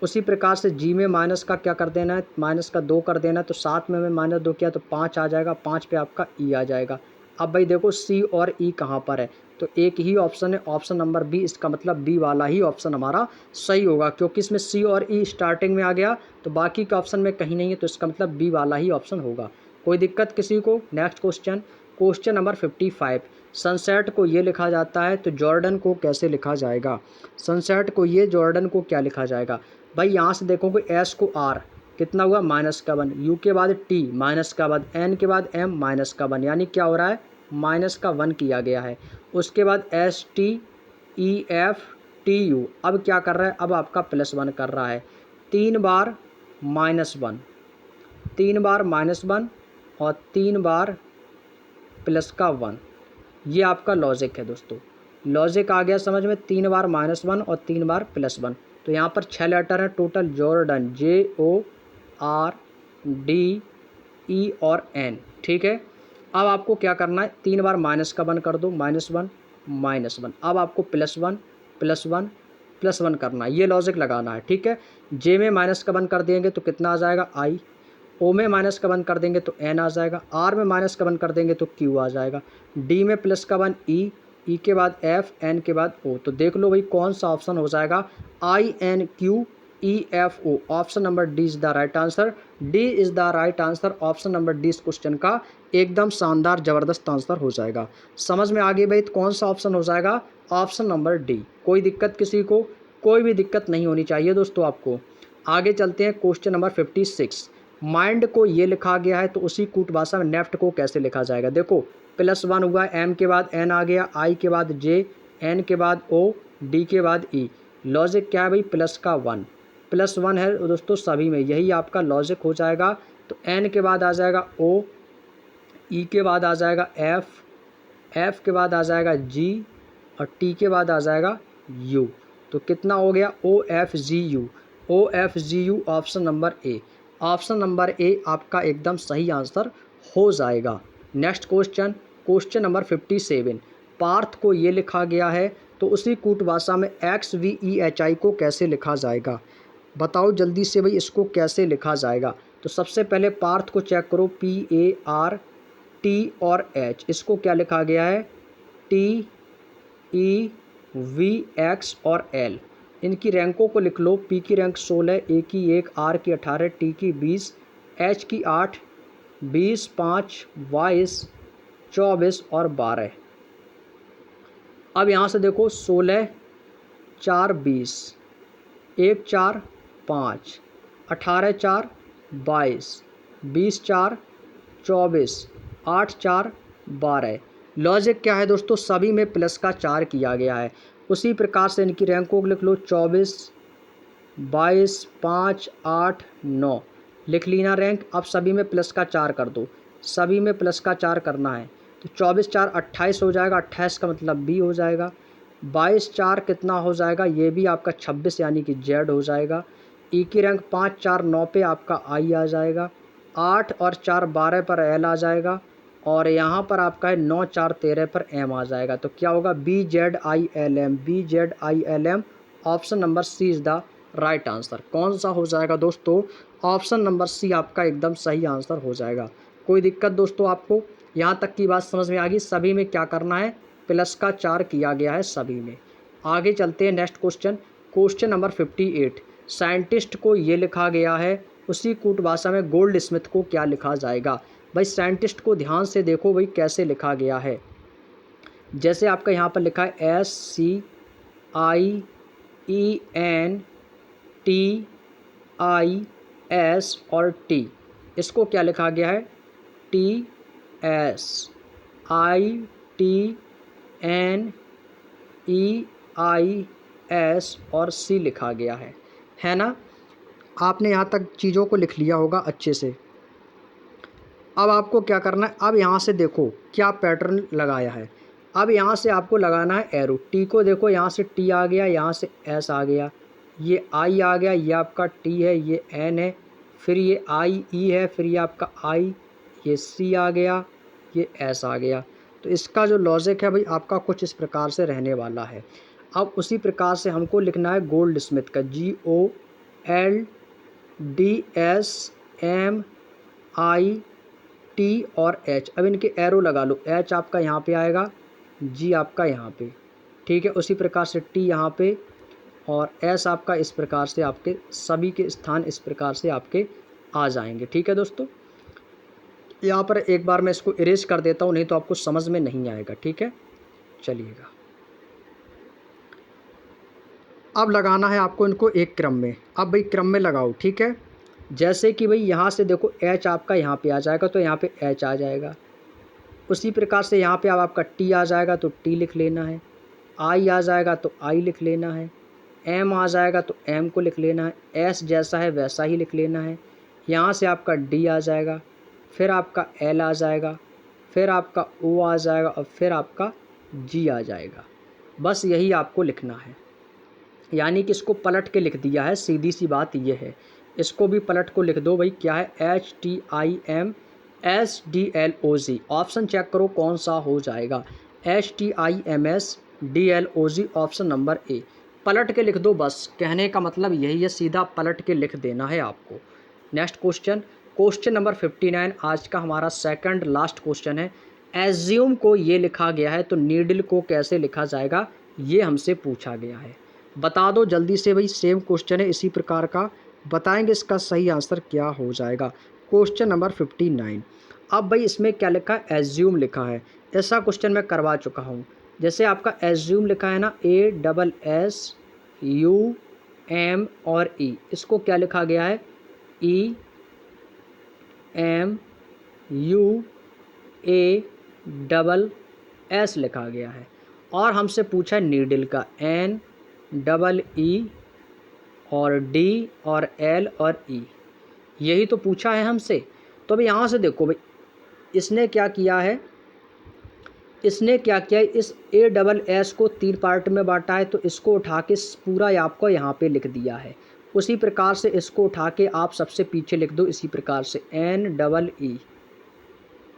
उसी प्रकार से जी में माइनस का क्या कर देना है, माइनस का 2 कर देना है, तो 7 में माइनस 2 किया तो 5 आ जाएगा, 5 पे आपका ई आ जाएगा। अब भाई देखो सी और ई कहाँ पर है, तो एक ही ऑप्शन है, ऑप्शन नंबर बी, इसका मतलब बी वाला ही ऑप्शन हमारा सही होगा, क्योंकि इसमें सी और ई स्टार्टिंग में आ गया तो बाकी के ऑप्शन में कहीं नहीं है, तो इसका मतलब बी वाला ही ऑप्शन होगा। कोई दिक्कत किसी को? Next question, question number 55। Sunset को ये लिखा जाता है तो जॉर्डन को कैसे लिखा जाएगा? सनसेट को ये, जॉर्डन को क्या लिखा जाएगा? भाई यहाँ से देखोगे एस को आर, कितना हुआ माइनस का 1, यू के बाद टी माइनस का 1, एन के बाद एम माइनस का 1, यानी क्या हो रहा है, माइनस का 1 किया गया है। उसके बाद S T E F T U, अब क्या कर रहा है, अब आपका +1 कर रहा है, 3 बार -1, 3 बार -1 और 3 बार +1, ये आपका लॉजिक है दोस्तों। लॉजिक आ गया समझ में, 3 बार -1 और 3 बार +1, तो यहाँ पर 6 लेटर हैं टोटल, जॉर्डन JORDE और N, ठीक है। अब आपको क्या करना है, 3 बार माइनस का 1 कर दो, -1 -1, अब आपको +1 +1 +1 करना है, ये लॉजिक लगाना है, ठीक है। जे में माइनस का 1 कर देंगे तो कितना आ जाएगा I, ओ में माइनस का 1 कर देंगे तो N आ जाएगा, R में माइनस का 1 कर देंगे तो Q आ जाएगा, D में प्लस का 1 E, E के बाद F, N के बाद O, तो देख लो भाई कौन सा ऑप्शन हो जाएगा, INQEFO, option number D is the right answer. D is the right answer, option number D इस क्वेश्चन का एकदम शानदार ज़बरदस्त आंसर हो जाएगा। समझ में आ गई भाई, तो कौन सा ऑप्शन हो जाएगा, ऑप्शन नंबर डी। कोई दिक्कत किसी को? कोई भी दिक्कत नहीं होनी चाहिए दोस्तों आपको। आगे चलते हैं, क्वेश्चन नंबर 56। माइंड को ये लिखा गया है तो उसी कूट भाषा में नेफ्ट को कैसे लिखा जाएगा? देखो +1 हुआ, एम के बाद एन आ गया, आई के बाद जे, एन के बाद ओ, डी के बाद ई। लॉजिक क्या है भाई, प्लस का 1, +1 है दोस्तों सभी में, यही आपका लॉजिक हो जाएगा। तो एन के बाद आ जाएगा ओ, ई के बाद आ जाएगा एफ, एफ के बाद आ जाएगा जी और टी के बाद आ जाएगा यू। तो कितना हो गया, OFGU, OFGU, option number A. Option number A आपका एकदम सही आंसर हो जाएगा। Next question, question number 57। Parth को ये लिखा गया है तो उसी कूट भाषा में XVEHI को कैसे लिखा जाएगा? बताओ जल्दी से भाई, इसको कैसे लिखा जाएगा? तो सबसे पहले पार्थ को चेक करो, PART और H, इसको क्या लिखा गया है, TEVX और L। इनकी रैंकों को लिख लो, P की रैंक 16, A की 1, R की 18, T की 20, H की 8, 20, 5, 22, 24 और 12। अब यहाँ से देखो 16 4 20, 1 4 5, 18 4 22, 20 4 24, 8 4 12। लॉजिक क्या है दोस्तों, सभी में प्लस का 4 किया गया है। उसी प्रकार से इनकी रैंकों को लिख लो, 24, 22, 5, 8, 9 लिख ली ना रैंक। अब सभी में प्लस का 4 कर दो, सभी में प्लस का 4 करना है, तो 24 4 28 हो जाएगा, 28 का मतलब बी हो जाएगा। 22 4 कितना हो जाएगा, ये भी आपका 26 यानी कि जेड हो जाएगा। ई की रैंक 5 4 9 पे आपका आई आ जाएगा, 8 और 4 12 पर एल आ जाएगा, और यहाँ पर आपका है 9 4 13 पर एम आ जाएगा। तो क्या होगा, BZILM, BZILM, option number C is the right answer. कौन सा हो जाएगा दोस्तों, ऑप्शन नंबर सी आपका एकदम सही आंसर हो जाएगा। कोई दिक्कत दोस्तों आपको? यहाँ तक की बात समझ में आ गई, सभी में क्या करना है, प्लस का 4 किया गया है सभी में। आगे चलते हैं, next question, question number 58। Scientist को ये लिखा गया है, उसी कूट भाषा में गोल्ड स्मिथ को क्या लिखा जाएगा? भाई साइंटिस्ट को ध्यान से देखो भाई कैसे लिखा गया है। जैसे आपका यहाँ पर लिखा है SCIENTIS और T, इसको क्या लिखा गया है, TSINTNEIS और C लिखा गया है ना? आपने यहाँ तक चीज़ों को लिख लिया होगा अच्छे से। अब आपको क्या करना है, अब यहाँ से देखो क्या पैटर्न लगाया है। अब यहाँ से आपको लगाना है एरो, टी को देखो, यहाँ से टी आ गया, यहाँ से एस आ गया, ये आई आ गया, ये आपका टी है, ये एन है, फिर ये आई ई है, फिर ये आपका आई, ये सी आ गया, ये एस आ गया। तो इसका जो लॉजिक है भाई आपका कुछ इस प्रकार से रहने वाला है। अब उसी प्रकार से हमको लिखना है गोल्ड स्मिथ का, L D S M I T और H। अब इनके एरो लगा लो, H आपका यहाँ पे आएगा, G आपका यहाँ पे, ठीक है। उसी प्रकार से T यहाँ पे और S आपका इस प्रकार से, आपके सभी के स्थान इस प्रकार से आपके आ जाएंगे, ठीक है दोस्तों। यहाँ पर एक बार मैं इसको इरेज कर देता हूँ, नहीं तो आपको समझ में नहीं आएगा, ठीक है। चलिएगा, अब लगाना है आपको इनको एक क्रम में। अब भाई क्रम में लगाओ, ठीक है। जैसे कि भाई यहाँ से देखो H आपका यहाँ पे आ जाएगा तो यहाँ पे H आ जाएगा। उसी प्रकार से यहाँ पे अब आपका T आ जाएगा तो T लिख लेना है, I आ जाएगा तो I लिख लेना है, M आ जाएगा तो M को लिख लेना है, S जैसा है वैसा ही लिख लेना है। यहाँ से आपका D आ जाएगा, फिर आपका L आ जाएगा, फिर आपका O आ जाएगा और फिर आपका G आ जाएगा। बस यही आपको लिखना है, यानी कि इसको पलट के लिख दिया है, सीधी सी बात ये है। इसको भी पलट को लिख दो भाई, क्या है HTIMSDLOG। ऑप्शन चेक करो कौन सा हो जाएगा, HTIMSDLOG ऑप्शन नंबर ए। पलट के लिख दो, बस कहने का मतलब यही है, सीधा पलट के लिख देना है आपको। नेक्स्ट क्वेश्चन, क्वेश्चन नंबर 59 आज का हमारा सेकंड लास्ट क्वेश्चन है। एज्यूम को ये लिखा गया है तो नीडल को कैसे लिखा जाएगा, ये हमसे पूछा गया है। बता दो जल्दी से भाई, सेम क्वेश्चन है इसी प्रकार का, बताएंगे इसका सही आंसर क्या हो जाएगा। Question number 59। अब भाई इसमें क्या लिखा है, एज्यूम लिखा है। ऐसा क्वेश्चन मैं करवा चुका हूँ। जैसे आपका एज्यूम लिखा है ना, ASSUM और E, इसको क्या लिखा गया है, EMUASS लिखा गया है। और हमसे पूछा है नीडल का, NEE और D और L और E, यही तो पूछा है हमसे। तो अभी यहाँ से देखो भाई, इसने क्या किया है, इस ASS को 3 पार्ट में बांटा है, तो इसको उठा के पूरा आपको यहाँ पे लिख दिया है। उसी प्रकार से इसको उठा के आप सबसे पीछे लिख दो इसी प्रकार से, NEE।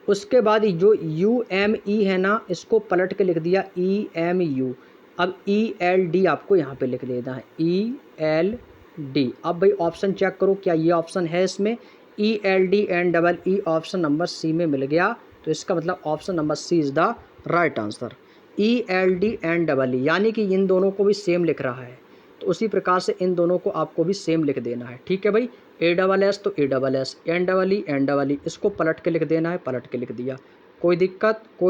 उसके बाद जो UME है ना, इसको पलट के लिख दिया EMU। अब ELD आपको यहाँ पे लिख देना है, ELD। अब भाई ऑप्शन चेक करो, क्या ये ऑप्शन है इसमें, ELDNEE ऑप्शन नंबर सी में मिल गया, तो इसका मतलब option number C is the right answer. ELDNEE, यानी कि इन दोनों को भी सेम लिख रहा है, तो उसी प्रकार से इन दोनों को आपको भी सेम लिख देना है, ठीक है भाई। ASS तो ASS, NEE, इसको पलट के लिख देना है, पलट के लिख दिया, कोई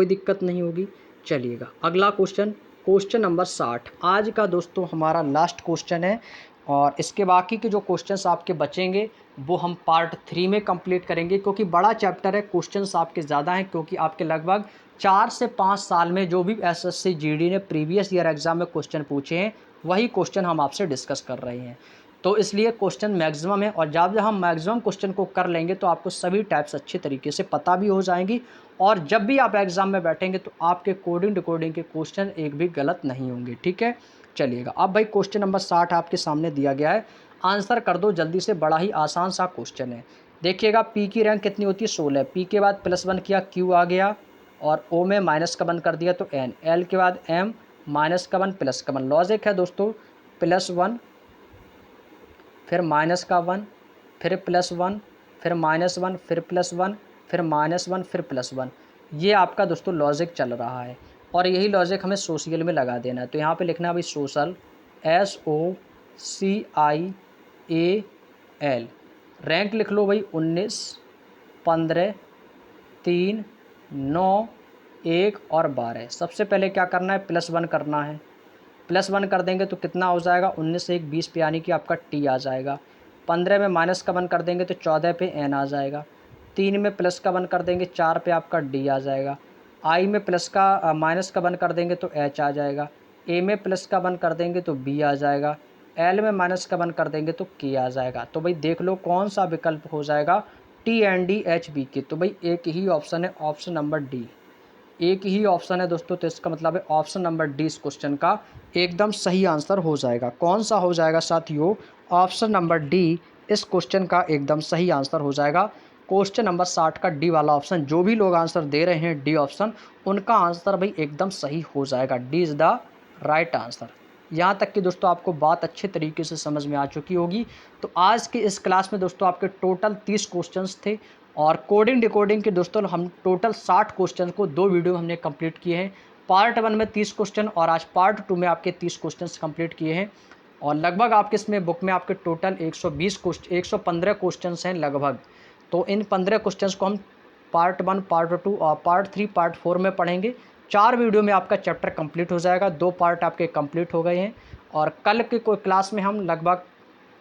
दिक्कत नहीं होगी। चलिएगा अगला क्वेश्चन, क्वेश्चन नंबर 60 आज का दोस्तों हमारा लास्ट क्वेश्चन है। और इसके बाकी के जो क्वेश्चंस आपके बचेंगे वो हम पार्ट 3 में कंप्लीट करेंगे, क्योंकि बड़ा चैप्टर है, क्वेश्चंस आपके ज़्यादा हैं, क्योंकि आपके लगभग 4 से 5 साल में जो भी SSC GD ने प्रीवियस ईयर एग्ज़ाम में क्वेश्चन पूछे हैं, वही क्वेश्चन हम आपसे डिस्कस कर रहे हैं। तो इसलिए क्वेश्चन मैक्सिमम है, और जब हम मैक्सिमम क्वेश्चन को कर लेंगे तो आपको सभी टाइप्स अच्छे तरीके से पता भी हो जाएंगी, और जब भी आप एग्ज़ाम में बैठेंगे तो आपके कोडिंग डिकोडिंग के क्वेश्चन एक भी गलत नहीं होंगे, ठीक है। चलिएगा, अब भाई क्वेश्चन नंबर 60 आपके सामने दिया गया है, आंसर कर दो जल्दी से, बड़ा ही आसान सा क्वेश्चन है। देखिएगा, पी की रैंक कितनी होती है, 16। पी के बाद +1 किया, Q आ गया, और O में माइनस का 1 कर दिया तो N, L के बाद M, माइनस का 1 प्लस का 1। लॉजिक है दोस्तों, +1 फिर माइनस का 1 फिर +1 फिर -1 फिर +1 फिर -1 फिर +1, ये आपका दोस्तों लॉजिक चल रहा है, और यही लॉजिक हमें सोशल में लगा देना है। तो यहाँ पे लिखना है भाई सोशल, SOCIAL। रैंक लिख लो भाई 19, 15, 3, 9, 1 और 12। सबसे पहले क्या करना है, +1 करना है। +1 कर देंगे तो कितना हो जाएगा, 19 से 1 20 पे, यानी कि आपका T आ जाएगा। 15 में माइनस का 1 कर देंगे तो 14 पे N आ जाएगा। 3 में प्लस का 1 कर देंगे, 4 पे आपका D आ जाएगा। I में माइनस का 1 कर देंगे तो H आ जाएगा। A में प्लस का 1 कर देंगे तो B आ जाएगा। L में माइनस का 1 कर देंगे तो K आ जाएगा। तो भाई देख लो कौन सा विकल्प हो जाएगा, TNDHB। तो भाई एक ही ऑप्शन है, ऑप्शन नंबर D, एक ही ऑप्शन है दोस्तों। तो इसका मतलब है ऑप्शन नंबर D इस क्वेश्चन का एकदम सही आंसर हो जाएगा। कौन सा हो जाएगा साथियों, ऑप्शन नंबर D इस क्वेश्चन का एकदम सही आंसर हो जाएगा। क्वेश्चन नंबर 60 का D वाला ऑप्शन, जो भी लोग आंसर दे रहे हैं D ऑप्शन, उनका आंसर भाई एकदम सही हो जाएगा। D is the right answer. यहाँ तक कि दोस्तों आपको बात अच्छे तरीके से समझ में आ चुकी होगी। तो आज की इस क्लास में दोस्तों आपके टोटल 30 क्वेश्चंस थे और कोडिंग डिकोडिंग के दोस्तों हम टोटल 60 क्वेश्चन को 2 वीडियो में हमने कंप्लीट किए हैं। पार्ट 1 में 30 क्वेश्चन और आज पार्ट 2 में आपके 30 क्वेश्चंस कंप्लीट किए हैं और लगभग आपके इसमें बुक में आपके टोटल 115 क्वेश्चंस हैं लगभग। तो इन 15 क्वेश्चंस को हम पार्ट 1, पार्ट 2 और पार्ट 3, पार्ट 4 में पढ़ेंगे। 4 वीडियो में आपका चैप्टर कंप्लीट हो जाएगा, 2 पार्ट आपके कंप्लीट हो गए हैं और कल के कोई क्लास में हम लगभग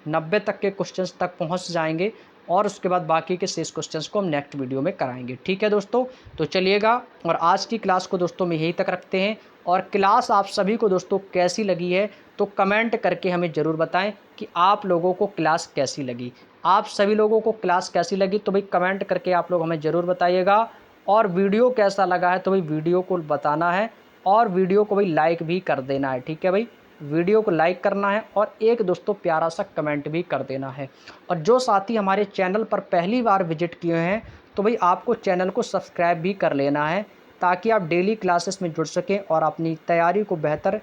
90 तक के क्वेश्चंस तक पहुंच जाएंगे और उसके बाद बाकी के शेष क्वेश्चंस को हम नेक्स्ट वीडियो में कराएंगे। ठीक है दोस्तों, तो चलिएगा और आज की क्लास को दोस्तों में यहीं तक रखते हैं और क्लास आप सभी को दोस्तों कैसी लगी है तो कमेंट करके हमें ज़रूर बताएं कि आप लोगों को क्लास कैसी लगी। आप सभी लोगों को क्लास कैसी लगी तो भाई कमेंट करके आप लोग हमें ज़रूर बताइएगा और वीडियो कैसा लगा है तो भाई वीडियो को बताना है और वीडियो को भाई लाइक भी कर देना है। ठीक है भाई, वीडियो को लाइक करना है और एक दोस्तों प्यारा सा कमेंट भी कर देना है। और जो साथी हमारे चैनल पर पहली बार विजिट किए हैं तो भाई आपको चैनल को सब्सक्राइब भी कर लेना है ताकि आप डेली क्लासेस में जुड़ सकें और अपनी तैयारी को बेहतर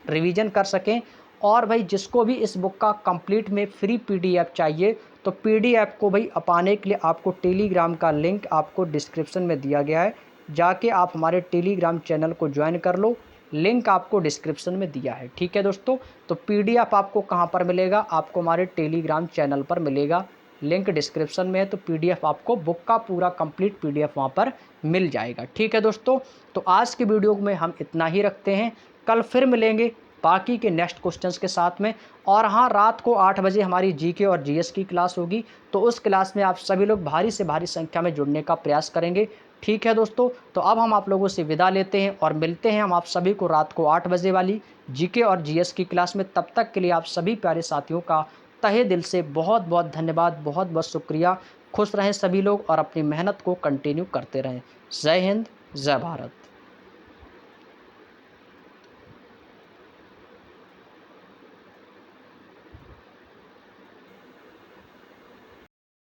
रिवीजन कर सकें। और भाई जिसको भी इस बुक का कंप्लीट में फ्री पीडीएफ चाहिए तो पीडीएफ को भाई पाने के लिए आपको टेलीग्राम का लिंक आपको डिस्क्रिप्शन में दिया गया है, जाके आप हमारे टेलीग्राम चैनल को ज्वाइन कर लो, लिंक आपको डिस्क्रिप्शन में दिया है। ठीक है दोस्तों, तो पीडीएफ आपको कहाँ पर मिलेगा, आपको हमारे टेलीग्राम चैनल पर मिलेगा, लिंक डिस्क्रिप्शन में है। तो पीडीएफ आपको बुक का पूरा कंप्लीट पीडीएफ वहाँ पर मिल जाएगा। ठीक है दोस्तों, तो आज की वीडियो में हम इतना ही रखते हैं, कल फिर मिलेंगे बाकी के नेक्स्ट क्वेश्चंस के साथ में। और हाँ, रात को 8 बजे हमारी जीके और जीएस की क्लास होगी, तो उस क्लास में आप सभी लोग भारी से भारी संख्या में जुड़ने का प्रयास करेंगे। ठीक है दोस्तों, तो अब हम आप लोगों से विदा लेते हैं और मिलते हैं हम आप सभी को रात को 8 बजे वाली जीके और जीएस की क्लास में। तब तक के लिए आप सभी प्यारे साथियों का तहे दिल से बहुत बहुत धन्यवाद, बहुत बहुत शुक्रिया। खुश रहें सभी लोग और अपनी मेहनत को कंटिन्यू करते रहें। जय हिंद, जय भारत।